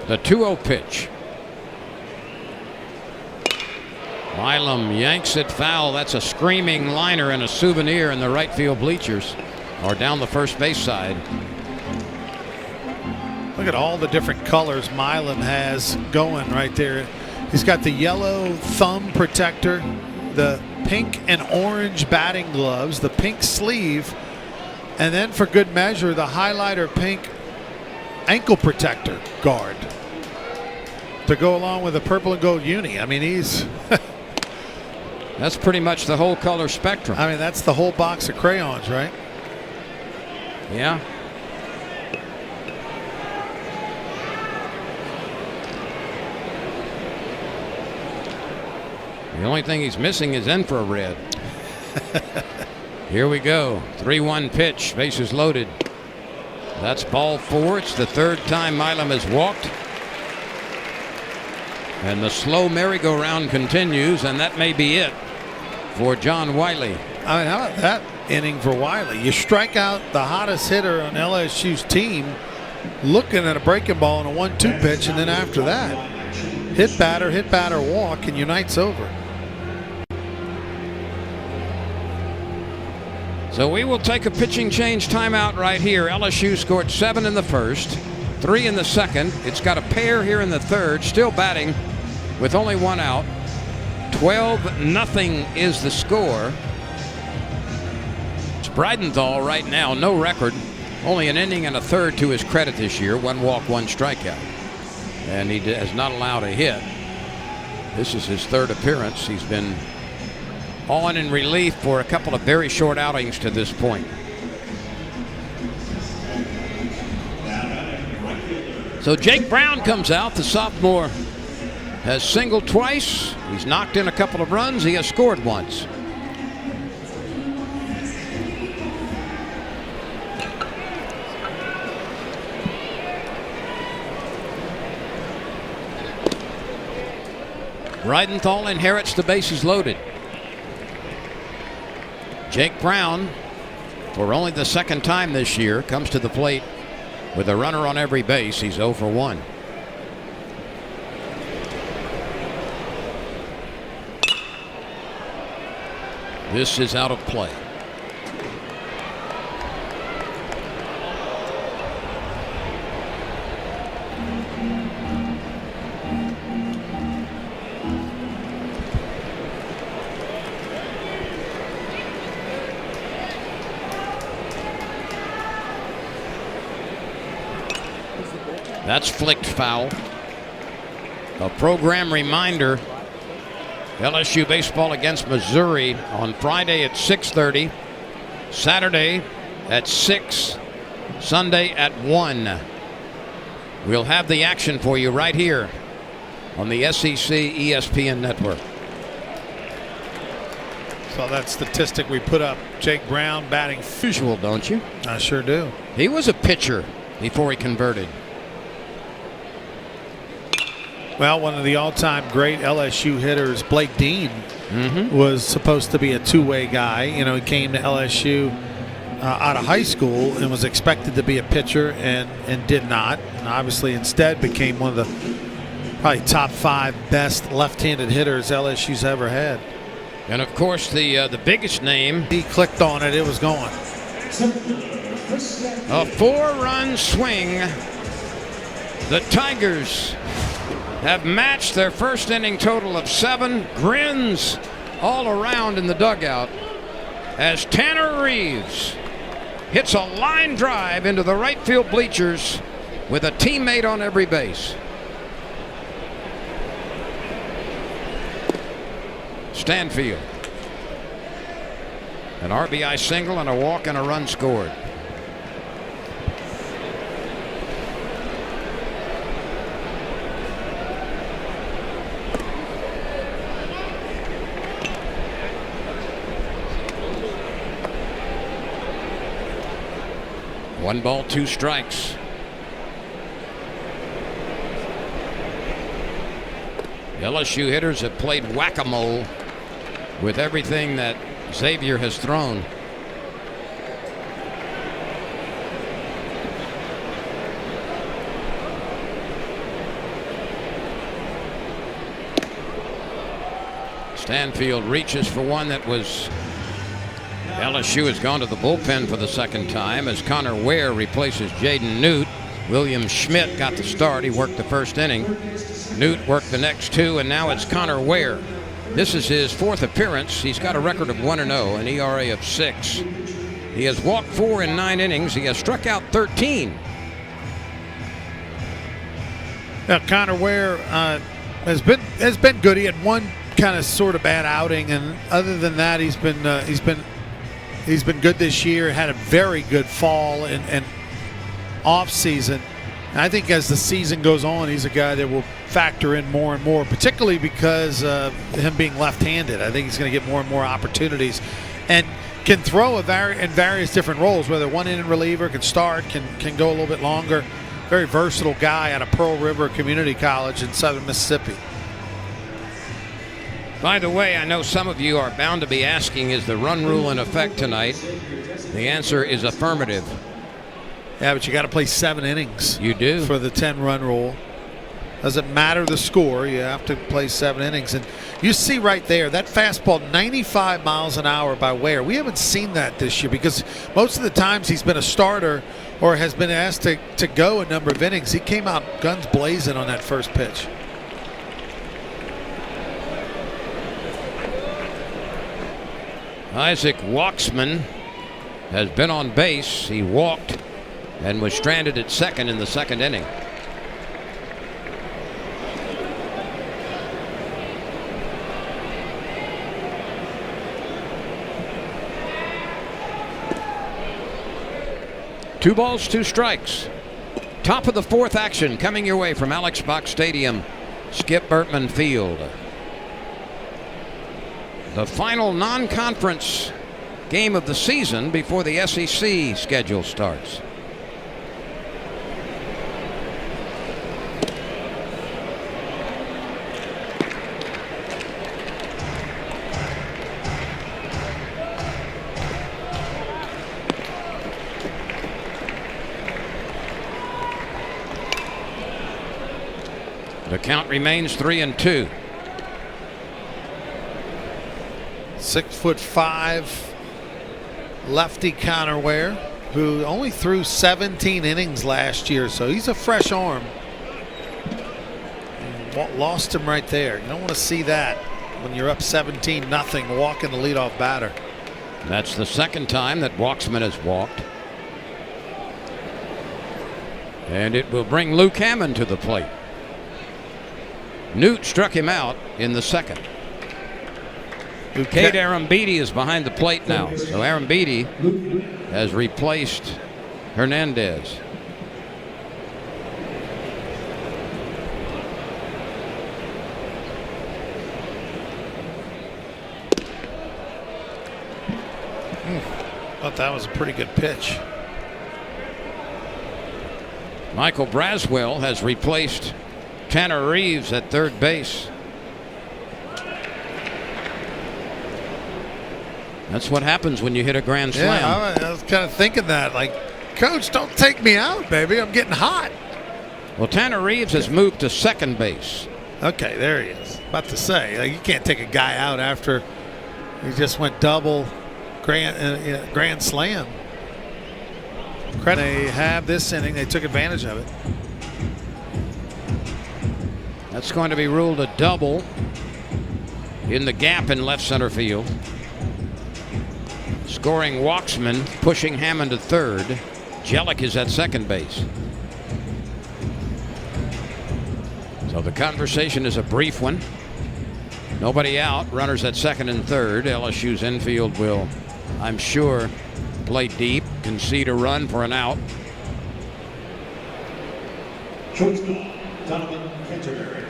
The 2-0 pitch. Milam yanks it foul. That's a screaming liner and a souvenir in the right field bleachers, or down the first base side. Look at all the different colors Milam has going right there. He's got the yellow thumb protector, the pink and orange batting gloves, the pink sleeve, and then for good measure, the highlighter pink ankle protector guard to go along with the purple and gold uni. I mean, he's that's pretty much the whole color spectrum. I mean, that's the whole box of crayons, right? Yeah. The only thing he's missing is infrared. Here we go. 3-1 pitch. Bases loaded. That's ball 4. It's the 3rd time Milam has walked. And the slow merry-go-round continues, and that may be it for John Wiley. I mean, how about that inning for Wiley? You strike out the hottest hitter on LSU's team, looking at a breaking ball and a 1-2 pitch, and then after that, hit batter, walk, and your night's over. So we will take a pitching change timeout right here. LSU scored 7 in the first, 3 in the second. It's got a pair here in the third, still batting with only 1 out. 12-0 is the score. It's Breidenthal right now, no record. Only an inning and a third to his credit this year. 1 walk, 1 strikeout. And he has not allowed a hit. This is his 3rd appearance. He's been on in relief for a couple of very short outings to this point. So Jake Brown comes out. The sophomore has singled twice. He's knocked in a couple of runs. He has scored once. Breidenthal inherits the bases loaded. Jake Brown, for only the second time this year, comes to the plate with a runner on every base. He's 0 for 1. This is out of play. That's flicked foul. A program reminder, LSU baseball against Missouri on Friday at 6:30, Saturday at 6, Sunday at 1. We'll have the action for you right here on the SEC ESPN network. So that statistic we put up, Jake Brown batting Usual, don't you? I sure do. He was a pitcher before he converted. Well, one of the all-time great LSU hitters, Blake Dean, was supposed to be a two-way guy. You know, he came to LSU out of high school and was expected to be a pitcher and did not. And obviously instead became one of the probably top 5 best left-handed hitters LSU's ever had. And of course the biggest name. He clicked on it, it was gone. A 4-run swing. The Tigers have matched their first inning total of 7. Grins all around in the dugout as Tanner Reeves hits a line drive into the right field bleachers with a teammate on every base. Stanfield. An RBI single and a walk and a run scored. One ball, 2 strikes. LSU hitters have played whack-a-mole with everything that Xavier has thrown. Stanfield reaches for one that was. LSU has gone to the bullpen for the second time as Connor Ware replaces Jaden Newt. William Schmidt got the start. He worked the first inning. Newt worked the next 2, and now it's Connor Ware. This is his 4th appearance. He's got a record of 1-0, an ERA of 6. He has walked 4 in 9 innings. He has struck out 13. Now, Connor Ware has been good. He had one kind of sort of bad outing, and other than that, he's been good this year. Had a very good fall and off season. And I think as the season goes on, he's a guy that will factor in more and more, particularly because of him being left-handed. I think he's going to get more and more opportunities, and can throw in various different roles. Whether one-inning reliever, can start, can go a little bit longer. Very versatile guy out of Pearl River Community College in southern Mississippi. By the way, I know some of you are bound to be asking, is the run rule in effect tonight? The answer is affirmative. Yeah, but you got to play 7 innings. You do. For the 10-run rule. Doesn't matter the score. You have to play 7 innings. And you see right there, that fastball, 95 miles an hour by Ware. We haven't seen that this year because most of the times he's been a starter or has been asked to go a number of innings. He came out guns blazing on that first pitch. Isaac Waxman has been on base. He walked and was stranded at second in the second inning. Two balls, 2 strikes. Top of the 4th action coming your way from Alex Box Stadium, Skip Bertman Field. The final non-conference game of the season before the SEC schedule starts. The count remains 3-2. 6'5" lefty counterwear, who only threw 17 innings last year, so he's a fresh arm. And lost him right there. You don't want to see that when you're up 17-0, walking the leadoff batter. That's the second time that Walksman has walked. And it will bring Luke Hammond to the plate. Newt struck him out in the second. Cade Arambidi is behind the plate now. So Arambidi has replaced Hernandez. Thought that was a pretty good pitch. Michael Braswell has replaced Tanner Reeves at third base. That's what happens when you hit a grand slam. Yeah, I was kind of thinking that, like, Coach, don't take me out, baby. I'm getting hot. Well, Tanner Reeves has moved to second base. Okay, there he is. About to say, like, you can't take a guy out after he just went double grand slam. They have this inning. They took advantage of it. That's going to be ruled a double in the gap in left center field. Scoring Walksman, pushing Hammond to third. Jellick is at second base. So the conversation is a brief one. Nobody out. Runners at second and third. LSU's infield will, I'm sure, play deep, concede a run for an out. Donovan Canterbury.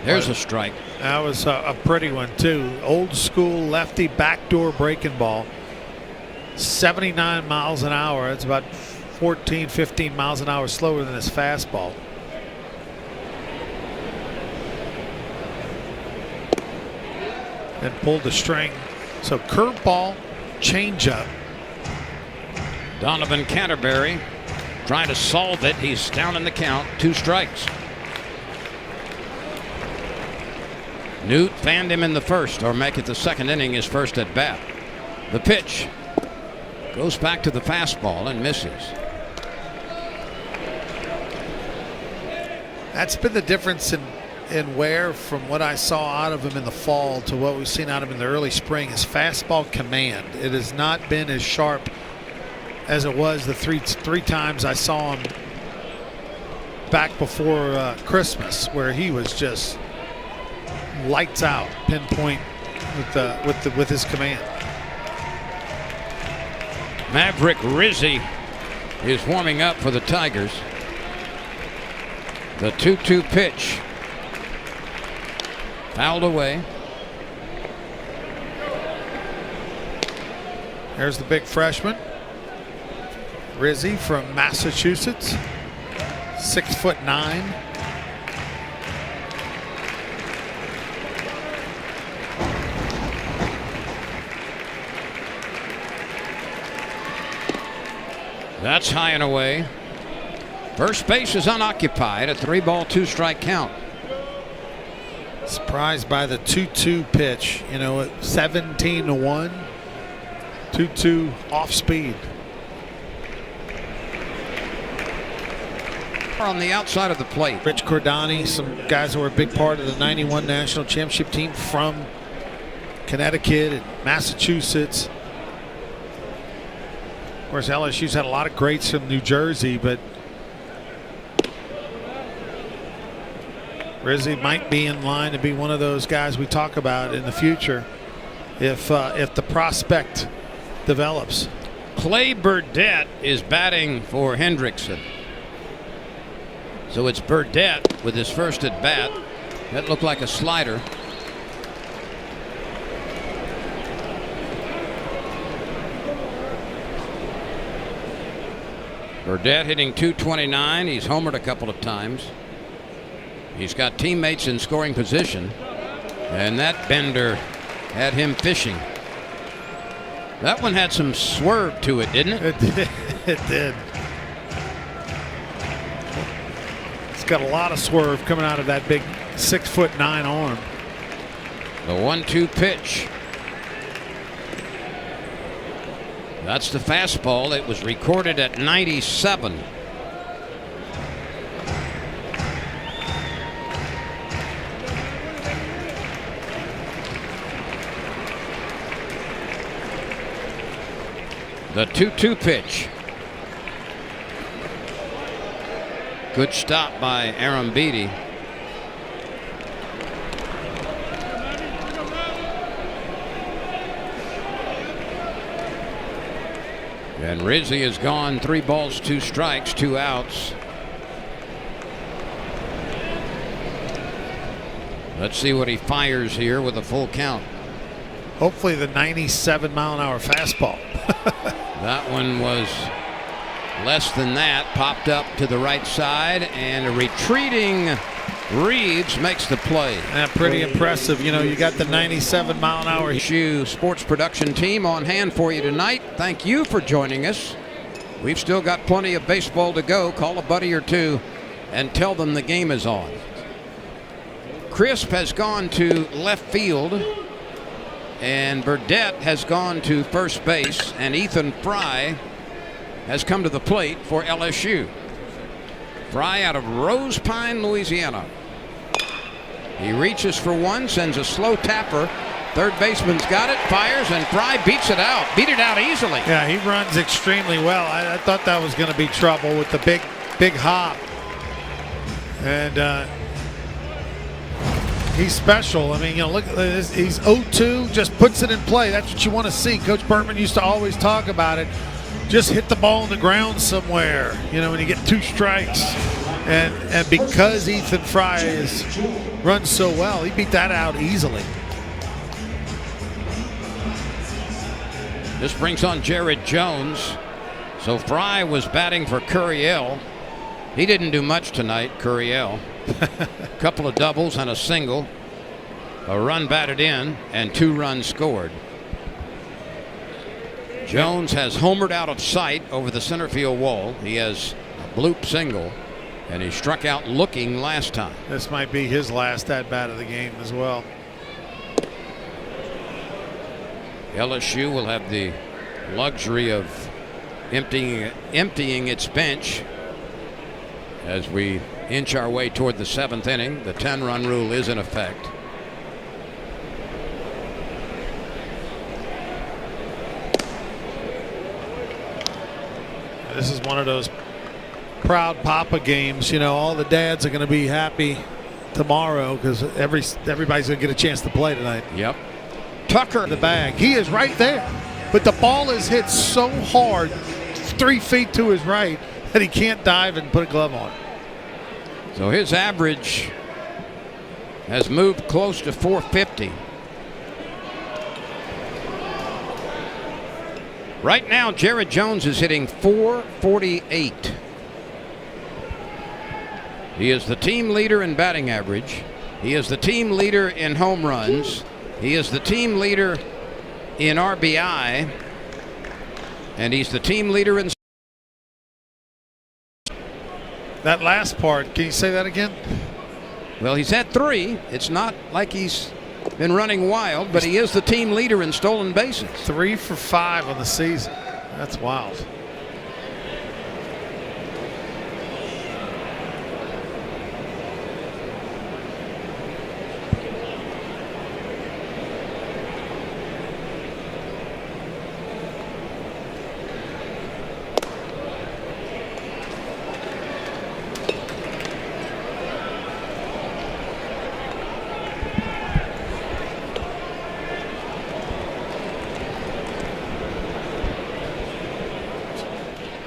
There's a strike. That was a pretty one, too. Old school lefty backdoor breaking ball. 79 miles an hour. It's about 14, 15 miles an hour slower than his fastball. And pulled the string. So curveball, changeup. Donovan Canterbury trying to solve it. He's down in the count. 2 strikes. Newt fanned him in the first, or make it the second inning, his first at bat. The pitch goes back to the fastball and misses. That's been the difference in Ware from what I saw out of him in the fall to what we've seen out of him in the early spring. His fastball command. It has not been as sharp as it was the three times I saw him back before Christmas, where he was just lights out, pinpoint with his command. Maverick Rizzi is warming up for the Tigers. The 2-2 pitch fouled away. There's the big freshman, Rizzi from Massachusetts, 6'9". That's high and away. First base is unoccupied. A 3-ball, 2-strike count. Surprised by the 2-2 pitch. You know, at 17-1. 2-2 off speed. On the outside of the plate. Rich Cordani, some guys who were a big part of the '91 national championship team from Connecticut and Massachusetts. Of course, LSU's had a lot of greats from New Jersey, but Rizzi might be in line to be one of those guys we talk about in the future if the prospect develops. Clay Burdett is batting for Hendrickson. So it's Burdett with his first at bat. That looked like a slider. Burdett hitting .229. He's homered a couple of times. He's got teammates in scoring position. And that bender had him fishing. That one had some swerve to it, didn't it? It did. It did. It's got a lot of swerve coming out of that big 6'9" arm. The 1-2 pitch. That's the fastball. It was recorded at 97. The 2-2 pitch. Good stop by Aaron Beatty. And Rizzi is gone. 3 balls, 2 strikes, 2 outs. Let's see what he fires here with a full count. Hopefully the 97-mile-an-hour fastball. That one was less than that. Popped up to the right side, and a retreating Reeves makes the play. Pretty impressive. You know, you got the 97-mile-an-hour. LSU sports production team on hand for you tonight. Thank you for joining us. We've still got plenty of baseball to go. Call a buddy or two and tell them the game is on. Crisp has gone to left field, and Burdette has gone to first base, and Ethan Fry has come to the plate for LSU. Fry out of Rose Pine, Louisiana. He reaches for one, sends a slow tapper. Third baseman's got it, fires, and Fry beats it out. Beat it out easily. Yeah, he runs extremely well. I thought that was going to be trouble with the big hop. And he's special. I mean, you know, look at this. He's 0-2, just puts it in play. That's what you want to see. Coach Bertman used to always talk about it. Just hit the ball on the ground somewhere, you know, when you get 2 strikes. And because Ethan Fry runs so well, he beat that out easily. This brings on Jared Jones. So Fry was batting for Curiel. He didn't do much tonight, Curiel. A couple of doubles and a single. A run batted in and 2 runs scored. Jones has homered out of sight over the center field wall. He has a bloop single, and he struck out looking last time. This might be his last at-bat of the game as well. LSU will have the luxury of emptying its bench as we inch our way toward the 7th inning. The 10-run rule is in effect. This is one of those proud Papa games. You know, all the dads are going to be happy tomorrow because everybody's going to get a chance to play tonight. Yep. Tucker. The bag. He is right there. But the ball is hit so hard, 3 feet to his right, that he can't dive and put a glove on. So his average has moved close to 450. Right now, Jared Jones is hitting .448. He is the team leader in batting average. He is the team leader in home runs. He is the team leader in RBI. And he's the team leader in... That last part, can you say that again? Well, he's had 3. It's not like he's been running wild, but he is the team leader in stolen bases. 3 for 5 on the season. That's wild.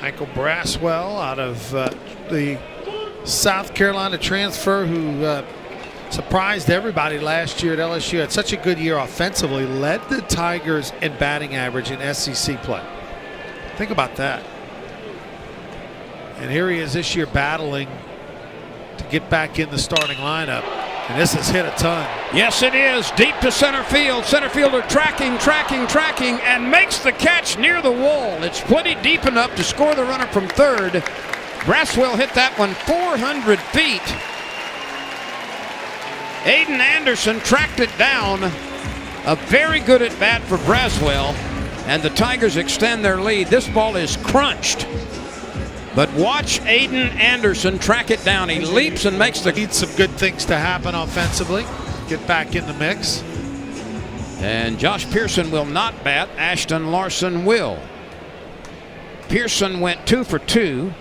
Michael Braswell out of the South Carolina transfer who surprised everybody last year at LSU. Had such a good year offensively, led the Tigers in batting average in SEC play. Think about that. And here he is this year battling to get back in the starting lineup. And this is hit a ton. Yes, it is. Deep to center field. Center fielder tracking, and makes the catch near the wall. It's plenty deep enough to score the runner from third. Braswell hit that one 400 feet. Aiden Anderson tracked it down. A very good at bat for Braswell. And the Tigers extend their lead. This ball is crunched. But watch Aiden Anderson track it down. He leaps and makes the... Need some good things to happen offensively. Get back in the mix. And Josh Pearson will not bat. Ashton Larson will. Pearson went 2 for 2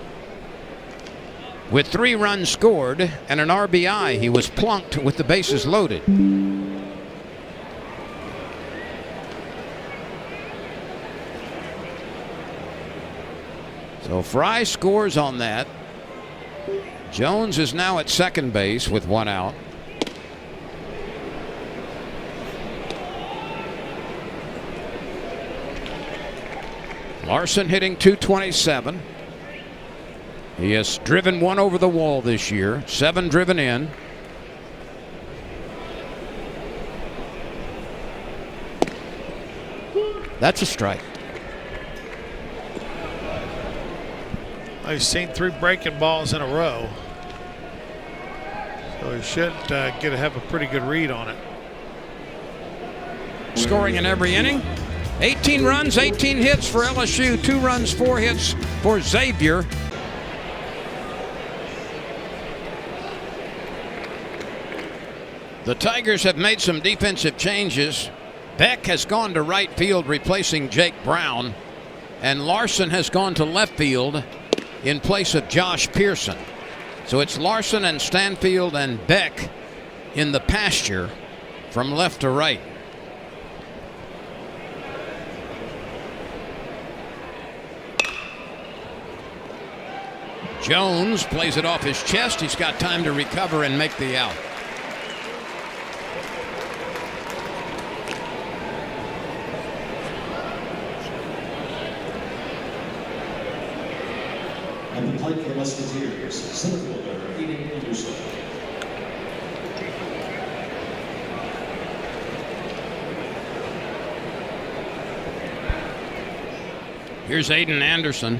with 3 runs scored and an RBI. He was plunked with the bases loaded. So Fry scores on that. Jones is now at second base with 1 out. Larson hitting .227. He has driven 1 over the wall this year, 7 driven in. That's a strike. He's seen 3 breaking balls in a row. So he should have a pretty good read on it. Scoring in every inning. 18 runs, 18 hits for LSU. 2 runs, 4 hits for Xavier. The Tigers have made some defensive changes. Beck has gone to right field replacing Jake Brown. And Larson has gone to left field in place of Josh Pearson. So it's Larson and Stanfield and Beck in the pasture from left to right. Jones plays it off his chest. He's got time to recover and make the out. And the plate for Musketeers, center fielder Aiden Anderson. Here's Aiden Anderson.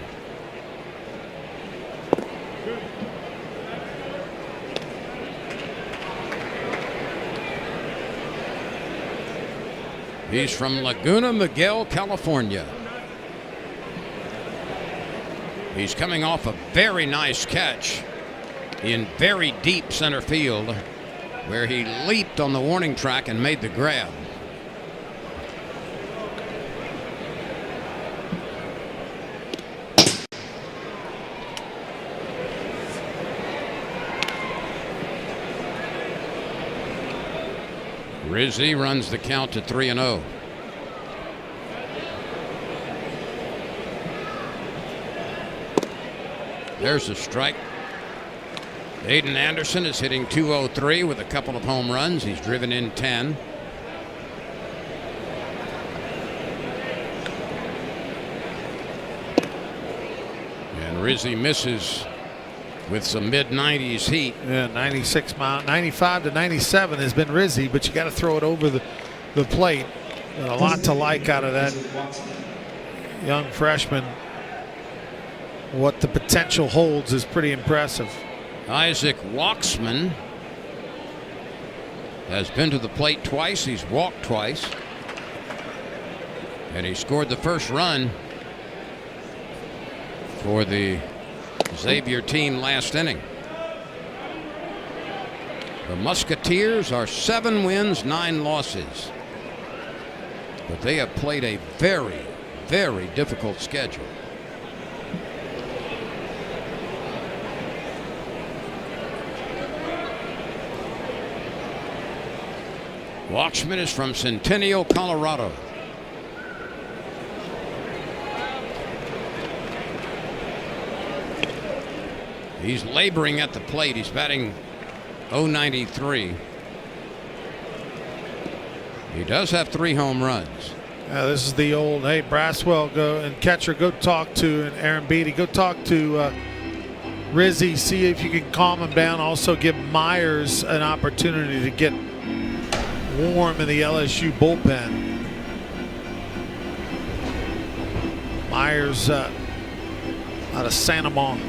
He's from Laguna Miguel, California. He's coming off a very nice catch in very deep center field, where he leaped on the warning track and made the grab. Rizzi runs the count to 3-0. There's a strike. Aiden Anderson is hitting .203 with a couple of home runs. He's driven in 10. And Rizzi misses with some mid-90s heat. Yeah, 96 mile, 95 to 97 has been Rizzi, but you got to throw it over the plate. And a lot to like out of that young freshman. What the potential holds is pretty impressive. Isaac Waxman has been to the plate twice. He's walked twice. And he scored the first run for the Xavier team last inning. The Musketeers are 7 wins, 9 losses. But they have played a very, very difficult schedule. Waxman is from Centennial, Colorado. He's laboring at the plate. He's batting .093. He does have 3 home runs. This is the old, hey, Braswell, go and catcher, go talk to, and Aaron Beatty, go talk to Rizzi, see if you can calm him down. Also give Myers an opportunity to get warm in the LSU bullpen. Myers out of Santa Monica,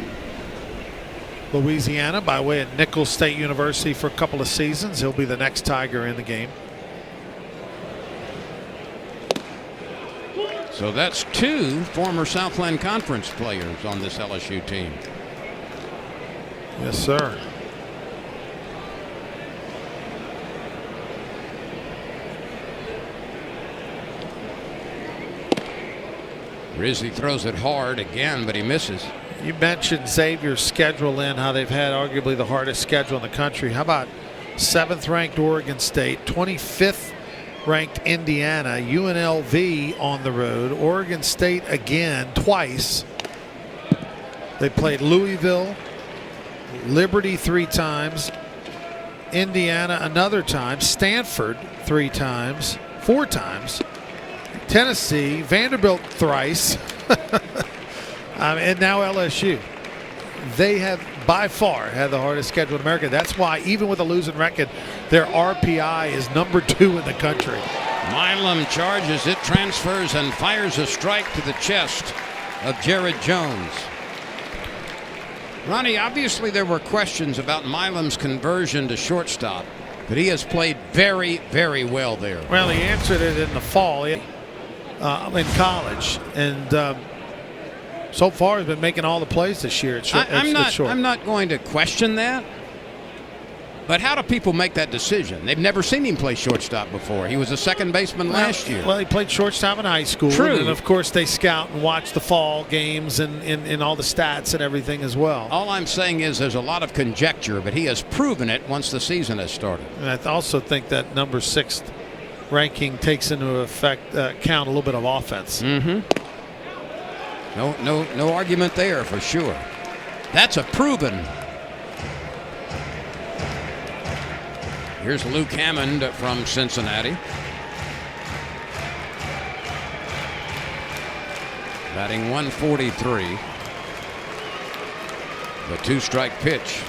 Louisiana, by way of Nicholls State University for a couple of seasons. He'll be the next Tiger in the game. So that's 2 former Southland Conference players on this LSU team. Yes, sir. Rizzi throws it hard again, but he misses. You mentioned Xavier's schedule, in how they've had arguably the hardest schedule in the country. How about 7th ranked Oregon State, 25th ranked Indiana, UNLV on the road, Oregon State again twice. They played Louisville, Liberty 3 times, Indiana another time, Stanford 3 times, 4 times, Tennessee, Vanderbilt thrice, and now LSU. They have by far had the hardest schedule in America. That's why, even with a losing record, their RPI is number 2 in the country. Milam charges it, transfers, and fires a strike to the chest of Jared Jones. Ronnie, obviously there were questions about Milam's conversion to shortstop, but he has played very, very well there. Well, he answered it in the fall in college, and so far he's been making all the plays this year. I'm not going to question that, but how do people make that decision? They've never seen him play shortstop before. He was a second baseman last year. Well, he played shortstop in high school. True. And of course they scout and watch the fall games and all the stats and everything as well. All I'm saying is there's a lot of conjecture, but he has proven it once the season has started. And I also think that number 6th ranking takes into account a little bit of offense. Mm-hmm. No argument there for sure. That's a proven. Here's Luke Hammond from Cincinnati. Batting 143. The 2-strike pitch.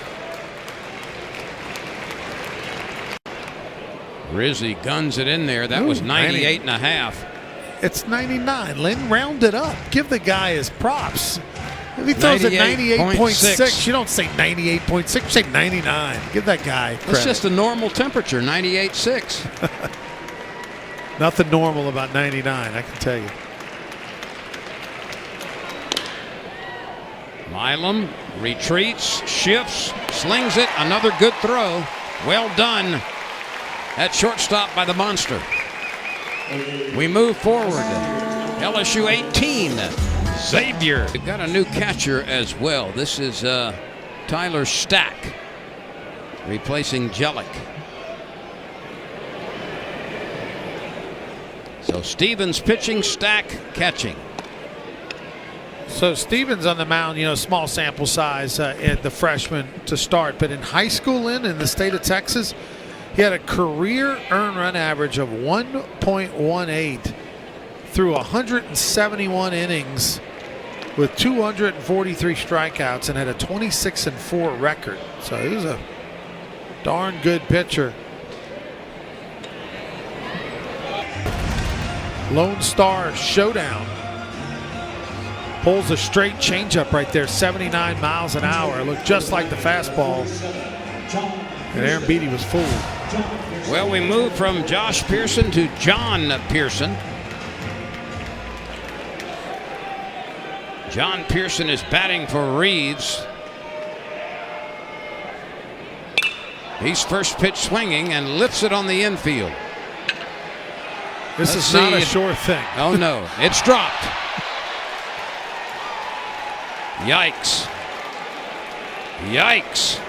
Rizzi guns it in there. That was 98 and a half. It's 99. Lynn, round it up. Give the guy his props. If he throws at 98.6, you don't say 98.6, you say 99. Give that guy credit. It's just a normal temperature, 98.6. Nothing normal about 99, I can tell you. Milam retreats, shifts, slings it. Another good throw. Well done at shortstop by the monster. We move forward. LSU 18. Xavier. We've got a new catcher as well. This is Tyler Stack replacing Jellick. So Stevens pitching, Stack catching. So Stevens on the mound, small sample size at the freshman to start, but in high school in the state of Texas, he had a career earned run average of 1.18 through 171 innings with 243 strikeouts and had a 26-4 record. So he was a darn good pitcher. Lone Star Showdown. Pulls a straight changeup right there, 79 miles an hour. It looked just like the fastball. And Aaron Beatty was fooled. Well, we move from Josh Pearson to John Pearson. John Pearson is batting for Reeves. He's first pitch swinging and lifts it on the infield. This is not a sure thing. Oh, no. It's dropped. Yikes. Yikes.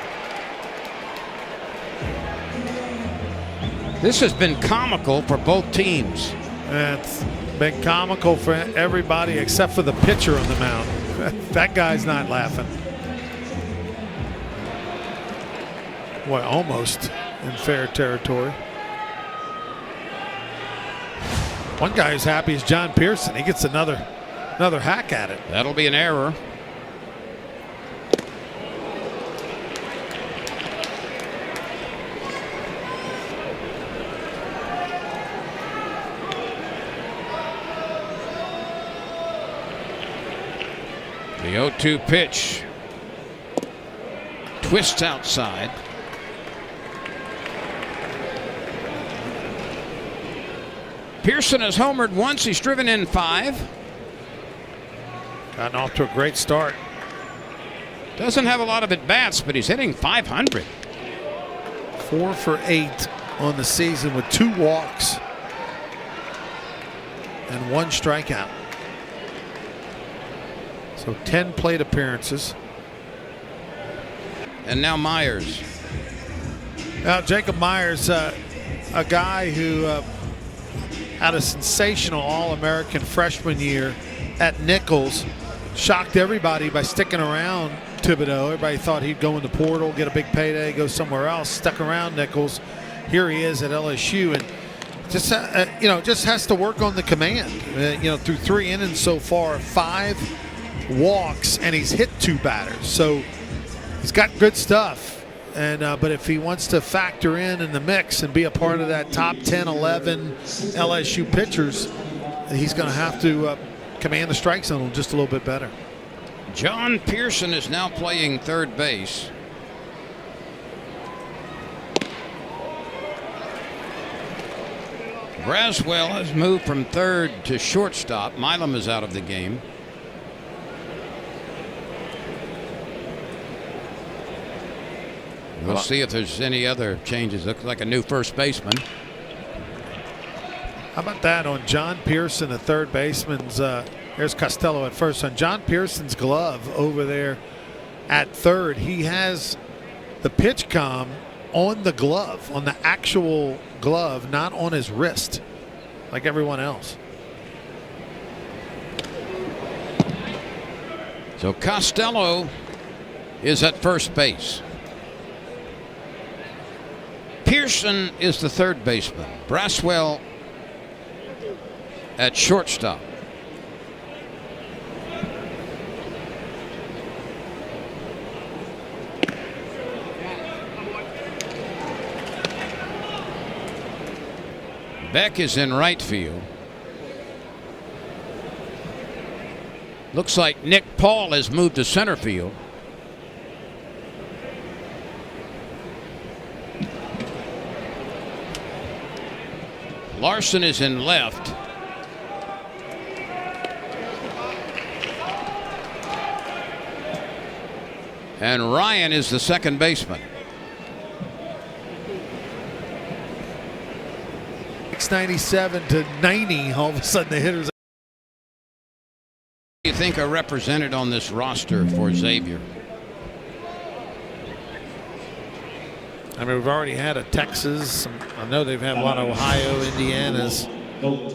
This has been comical for both teams. It's been comical for everybody except for the pitcher on the mound. That guy's not laughing. Boy, almost in fair territory. One guy who's happy is John Pearson. He gets another hack at it. That'll be an error. The 0-2 pitch. Twists outside. Pearson has homered once. He's driven in 5. Gotten off to a great start. Doesn't have a lot of at-bats, but he's hitting .500. 4 for 8 on the season with 2 walks and 1 strikeout. So 10 plate appearances. And now Myers. Now Jacob Myers, a guy who had a sensational All-American freshman year at Nichols, shocked everybody by sticking around Thibodeau. Everybody thought he'd go in the portal, get a big payday, go somewhere else. Stuck around Nichols. Here he is at LSU, and just just has to work on the command. Through 3 innings so far, 5 walks, and he's hit 2 batters. So he's got good stuff. And but if he wants to factor in the mix and be a part of that top 10, 11 LSU pitchers, he's going to have to command the strike zone just a little bit better. John Pearson is now playing third base. Braswell has moved from third to shortstop. Milam is out of the game. We'll see if there's any other changes. Looks like a new first baseman. How about that on John Pearson, the third baseman's? There's Costello at first. On John Pearson's glove over there at third, he has the pitch comm on the glove, on the actual glove, not on his wrist like everyone else. So Costello is at first base. Pearson is the third baseman. Braswell at shortstop. Beck is in right field. Looks like Nick Paul has moved to center field. Larson is in left. And Ryan is the second baseman. 697 to 90. All of a sudden the hitters. Do you think are represented on this roster for Xavier? I mean, we've already had a Texas. I know they've had a lot of Ohio, Indianas.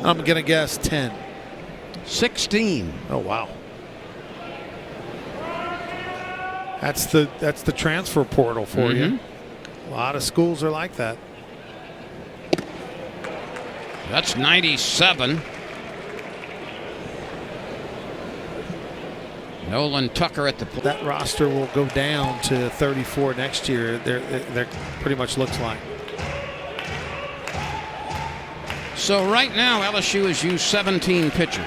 I'm going to guess 10. 16. Oh, wow. That's the transfer portal for you. A lot of schools are like that. That's 97. Nolan Tucker at the plate. That roster will go down to 34 next year. They're pretty much looks like. So right now LSU has used 17 pitchers.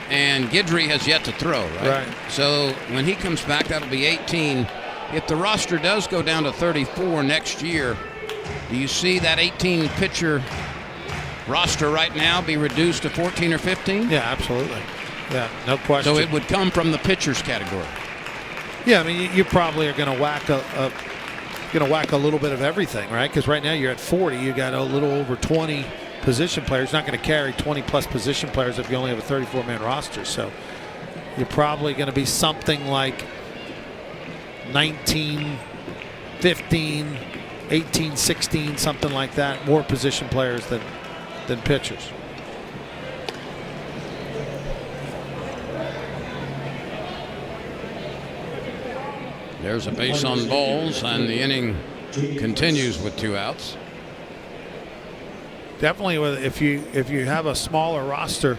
And Guidry has yet to throw, right? So when he comes back, that'll be 18. If the roster does go down to 34 next year, do you see that 18 pitcher roster right now be reduced to 14 or 15? Yeah, absolutely. Yeah, no question. So it would come from the pitchers category. Yeah, I mean, you probably are going to whack a little bit of everything, right? Because right now you're at 40. You got a little over 20 position players. Not going to carry 20 plus position players if you only have a 34-man roster. So you're probably going to be something like 19, 15, 18, 16, something like that. More position players than pitchers. There's a base on balls, and the inning continues with 2 outs. Definitely, if you have a smaller roster,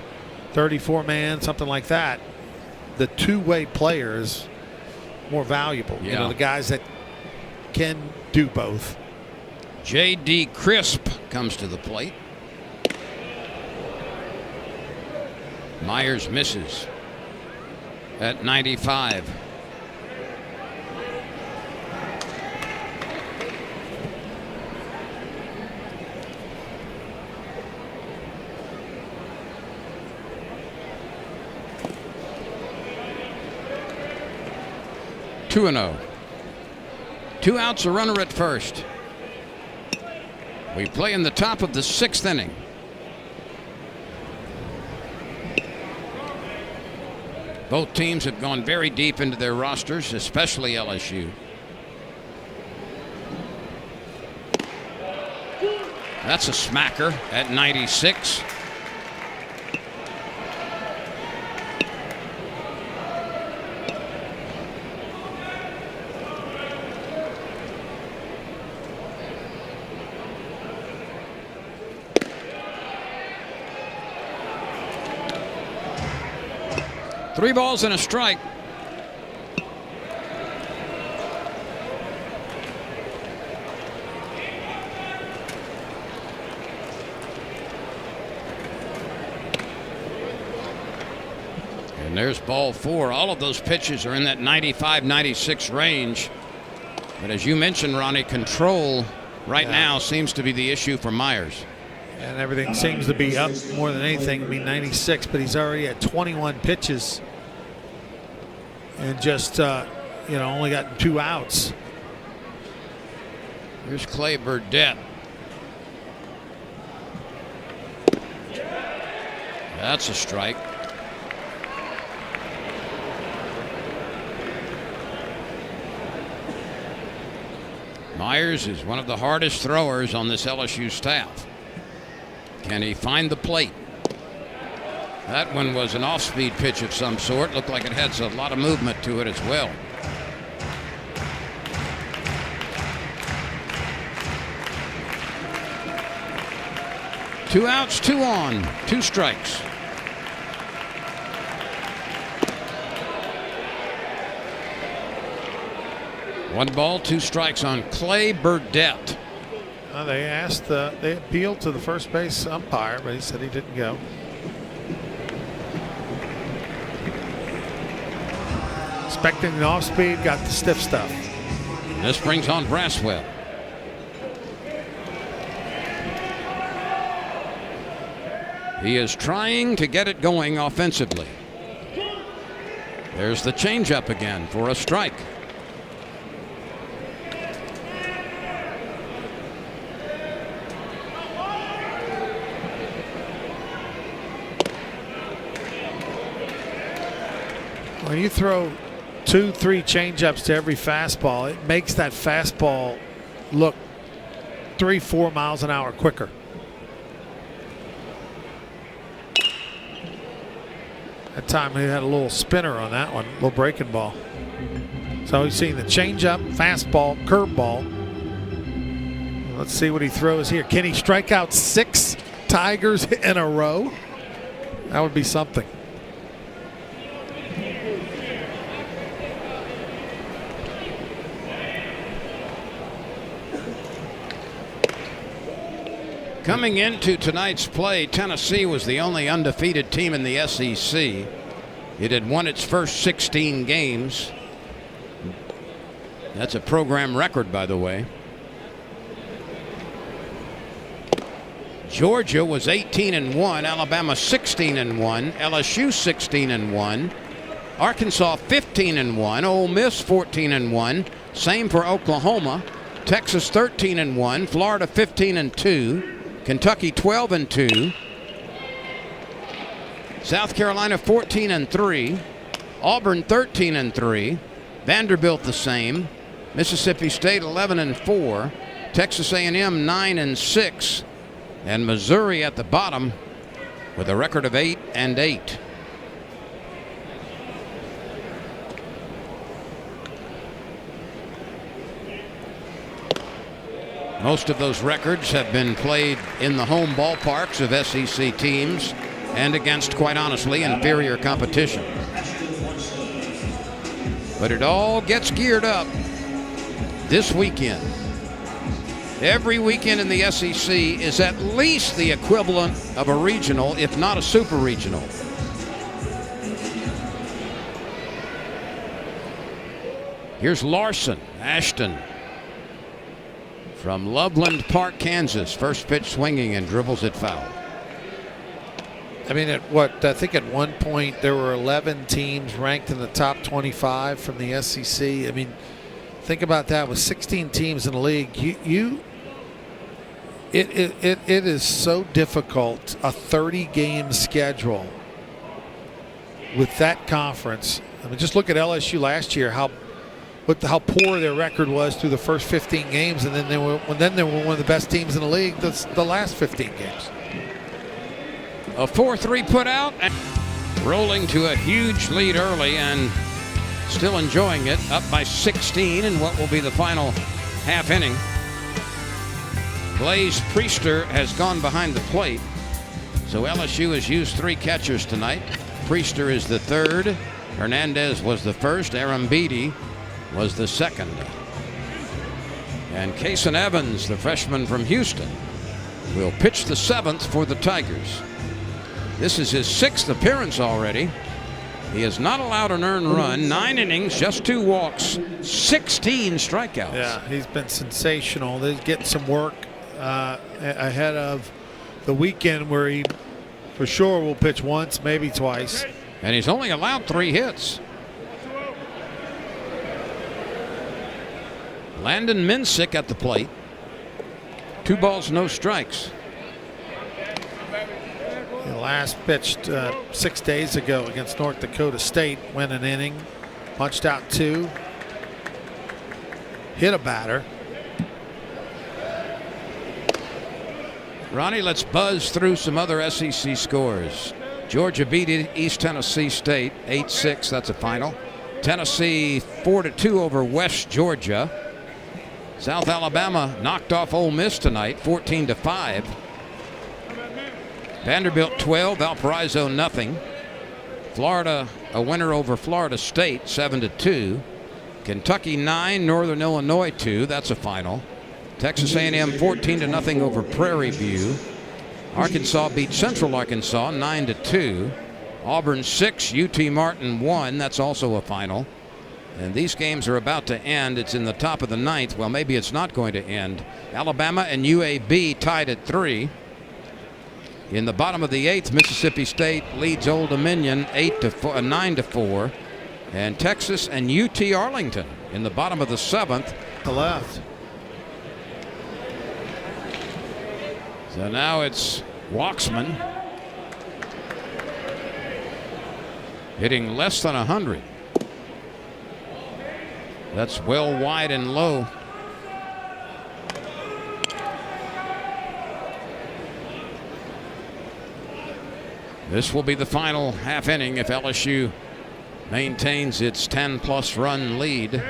34-man, something like that, the two-way player is more valuable. Yeah. You know, the guys that can do both. J.D. Crisp comes to the plate. Myers misses. at 95. Two and 0. 2 outs, a runner at first. We play in the top of the 6th inning. Both teams have gone very deep into their rosters, especially LSU. That's a smacker at 96. Three balls and a strike. And there's ball 4. All of those pitches are in that 95, 96 range. But as you mentioned, Ronnie, control right now seems to be the issue for Myers. And everything seems to be up more than anything. I mean, 96, but he's already at 21 pitches. And just, only got 2 outs. Here's Clay Burdett. That's a strike. Myers is one of the hardest throwers on this LSU staff. Can he find the plate? That one was an off-speed pitch of some sort. Looked like it had a lot of movement to it as well. Two outs, 2 on, 2 strikes. One ball, 2 strikes on Clay Burdett. They appealed to the first base umpire, but he said he didn't go. Expecting the off speed, got the stiff stuff. This brings on Braswell. He is trying to get it going offensively. There's the changeup again for a strike. When you throw 2, 3 changeups to every fastball, it makes that fastball look 3, 4 miles an hour quicker. That time he had a little spinner on that one, a little breaking ball. So he's seen the changeup, fastball, curveball. Let's see what he throws here. Can he strike out 6 Tigers in a row? That would be something. Coming into tonight's play, Tennessee was the only undefeated team in the SEC. It had won its first 16 games. That's a program record, by the way. Georgia was 18-1, Alabama 16-1, LSU 16-1, Arkansas 15-1, Ole Miss 14-1, same for Oklahoma, Texas 13-1, Florida 15-2. Kentucky 12-2, South Carolina 14-3, Auburn 13-3, Vanderbilt the same, Mississippi State 11-4, Texas A&M 9-6, and Missouri at the bottom with a record of 8-8. Most of those records have been played in the home ballparks of SEC teams and against, quite honestly, inferior competition. But it all gets geared up this weekend. Every weekend in the SEC is at least the equivalent of a regional, if not a super regional. Here's Larson. Ashton from Loveland Park, Kansas. First pitch swinging and dribbles it foul. I mean, I think at one point there were 11 teams ranked in the top 25 from the SEC. I mean, think about that. With 16 teams in the league, it is so difficult, a 30-game schedule with that conference. I mean, just look at LSU last year, how poor their record was through the first 15 games, and then they were one of the best teams in the league the last 15 games. A 4-3 put out, and rolling to a huge lead early and still enjoying it, up by 16 in what will be the final half inning. Blaze Priester has gone behind the plate, so LSU has used 3 catchers tonight. Priester is the third, Hernandez was the first, Arambidi was the second. And Kason Evans, the freshman from Houston, will pitch the 7th for the Tigers. This is his 6th appearance already. He has not allowed an earned run. 9 innings, just 2 walks, 16 strikeouts. Yeah, he's been sensational. They're getting some work ahead of the weekend where he for sure will pitch once, maybe twice. And he's only allowed 3 hits. Landon Minsick at the plate. 2 balls, no strikes. He last pitched 6 days ago against North Dakota State. Went an inning, punched out 2, hit a batter. Ronnie, let's buzz through some other SEC scores. Georgia beat East Tennessee State 8-6. That's a final. Tennessee 4-2 over West Georgia. South Alabama knocked off Ole Miss tonight 14-5. Vanderbilt 12, Valparaiso nothing. Florida a winner over Florida State 7-2. Kentucky 9, Northern Illinois 2. That's a final. Texas A&M 14-0 over Prairie View. Arkansas beat Central Arkansas 9-2. Auburn 6, UT Martin 1. That's also a final. And these games are about to end. It's in the top of the 9th. Well, maybe it's not going to end. Alabama and UAB tied at 3. In the bottom of the 8th, Mississippi State leads Old Dominion 9-4. And Texas and UT Arlington in the bottom of the 7th. The left. So now it's Waxman hitting less than 100. That's well wide and low. This will be the final half inning if LSU maintains its 10+ run lead.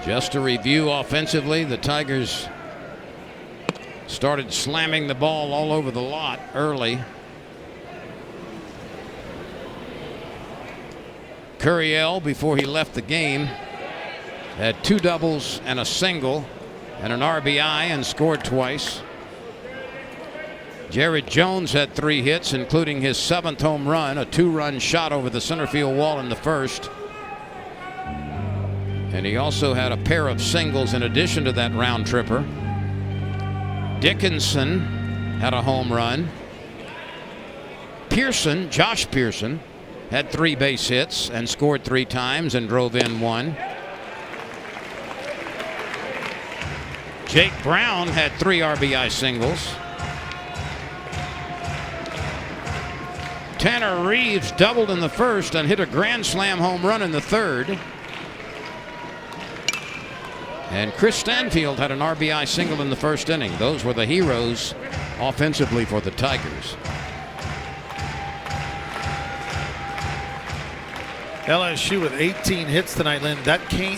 Just to review offensively, the Tigers started slamming the ball all over the lot early. Curiel, before he left the game, had 2 doubles and a single and an RBI and scored twice. Jared Jones had 3 hits, including his 7th home run, a 2-run shot over the center field wall in the first. And he also had a pair of singles in addition to that round tripper. Dickinson had a home run. Pearson, Josh Pearson, had 3 base hits and scored 3 times and drove in 1. Jake Brown had 3 RBI singles. Tanner Reeves doubled in the first and hit a grand slam home run in the third. And Chris Stanfield had an RBI single in the first inning. Those were the heroes offensively for the Tigers. LSU with 18 hits tonight, Lynn.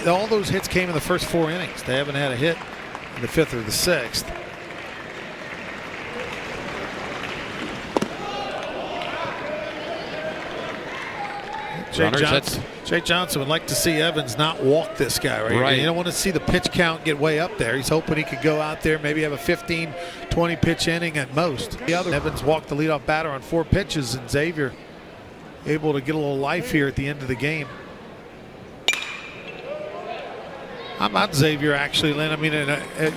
All those hits came in the first 4 innings. They haven't had a hit in the 5th or the 6th. Jay Johnson would like to see Evans not walk this guy, right? You don't want to see the pitch count get way up there. He's hoping he could go out there, maybe have a 15, 20 pitch inning at most. Evans walked the leadoff batter on 4 pitches, and Xavier able to get a little life here at the end of the game. I'm not Xavier, actually, Lynn. I mean,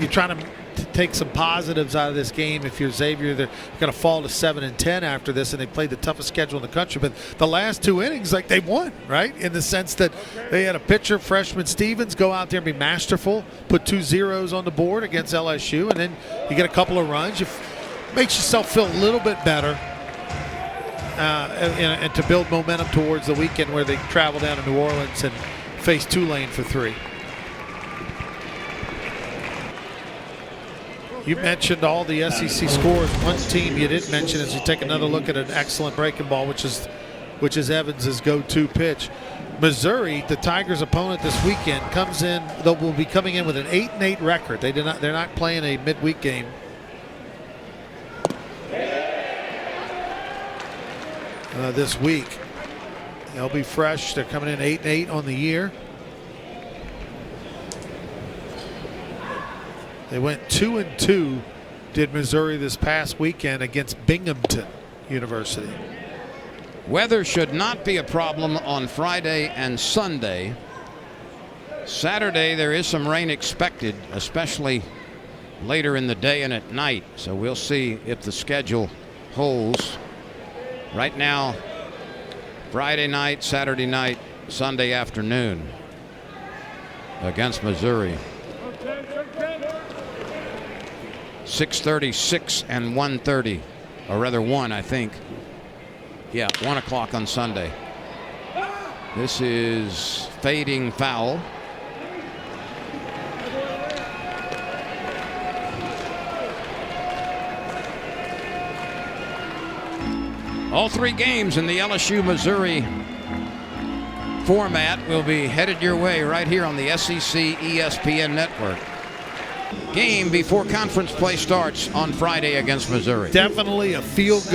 you're trying to take some positives out of this game. If you're Xavier, they're going to fall to 7-10 after this, and they played the toughest schedule in the country. But the last 2 innings, like, they won, right? In the sense that they had a pitcher, freshman Stevens, go out there and be masterful, put 2 zeros on the board against LSU, and then you get a couple of runs. It makes yourself feel a little bit better, and to build momentum towards the weekend where they travel down to New Orleans and face Tulane for 3. You mentioned all the SEC scores. One team you didn't mention as you take another look at an excellent breaking ball, which is Evans' go-to pitch. Missouri, the Tigers' opponent this weekend, will be coming in with an 8-8 record. They're not playing a midweek game. This week. They'll be fresh. They're coming in 8-8 on the year. They went 2-2, did Missouri this past weekend against Binghamton University. Weather should not be a problem on Friday and Sunday. Saturday there is some rain expected, especially later in the day and at night. So we'll see if the schedule holds. Right now, Friday night, Saturday night, Sunday afternoon against Missouri. 6:30, 6 and 1:30, or rather 1, I think. Yeah, 1 o'clock on Sunday. This is fading foul. All 3 games in the LSU Missouri format will be headed your way right here on the SEC ESPN network. Game before conference play starts on Friday against Missouri. Definitely a feel-good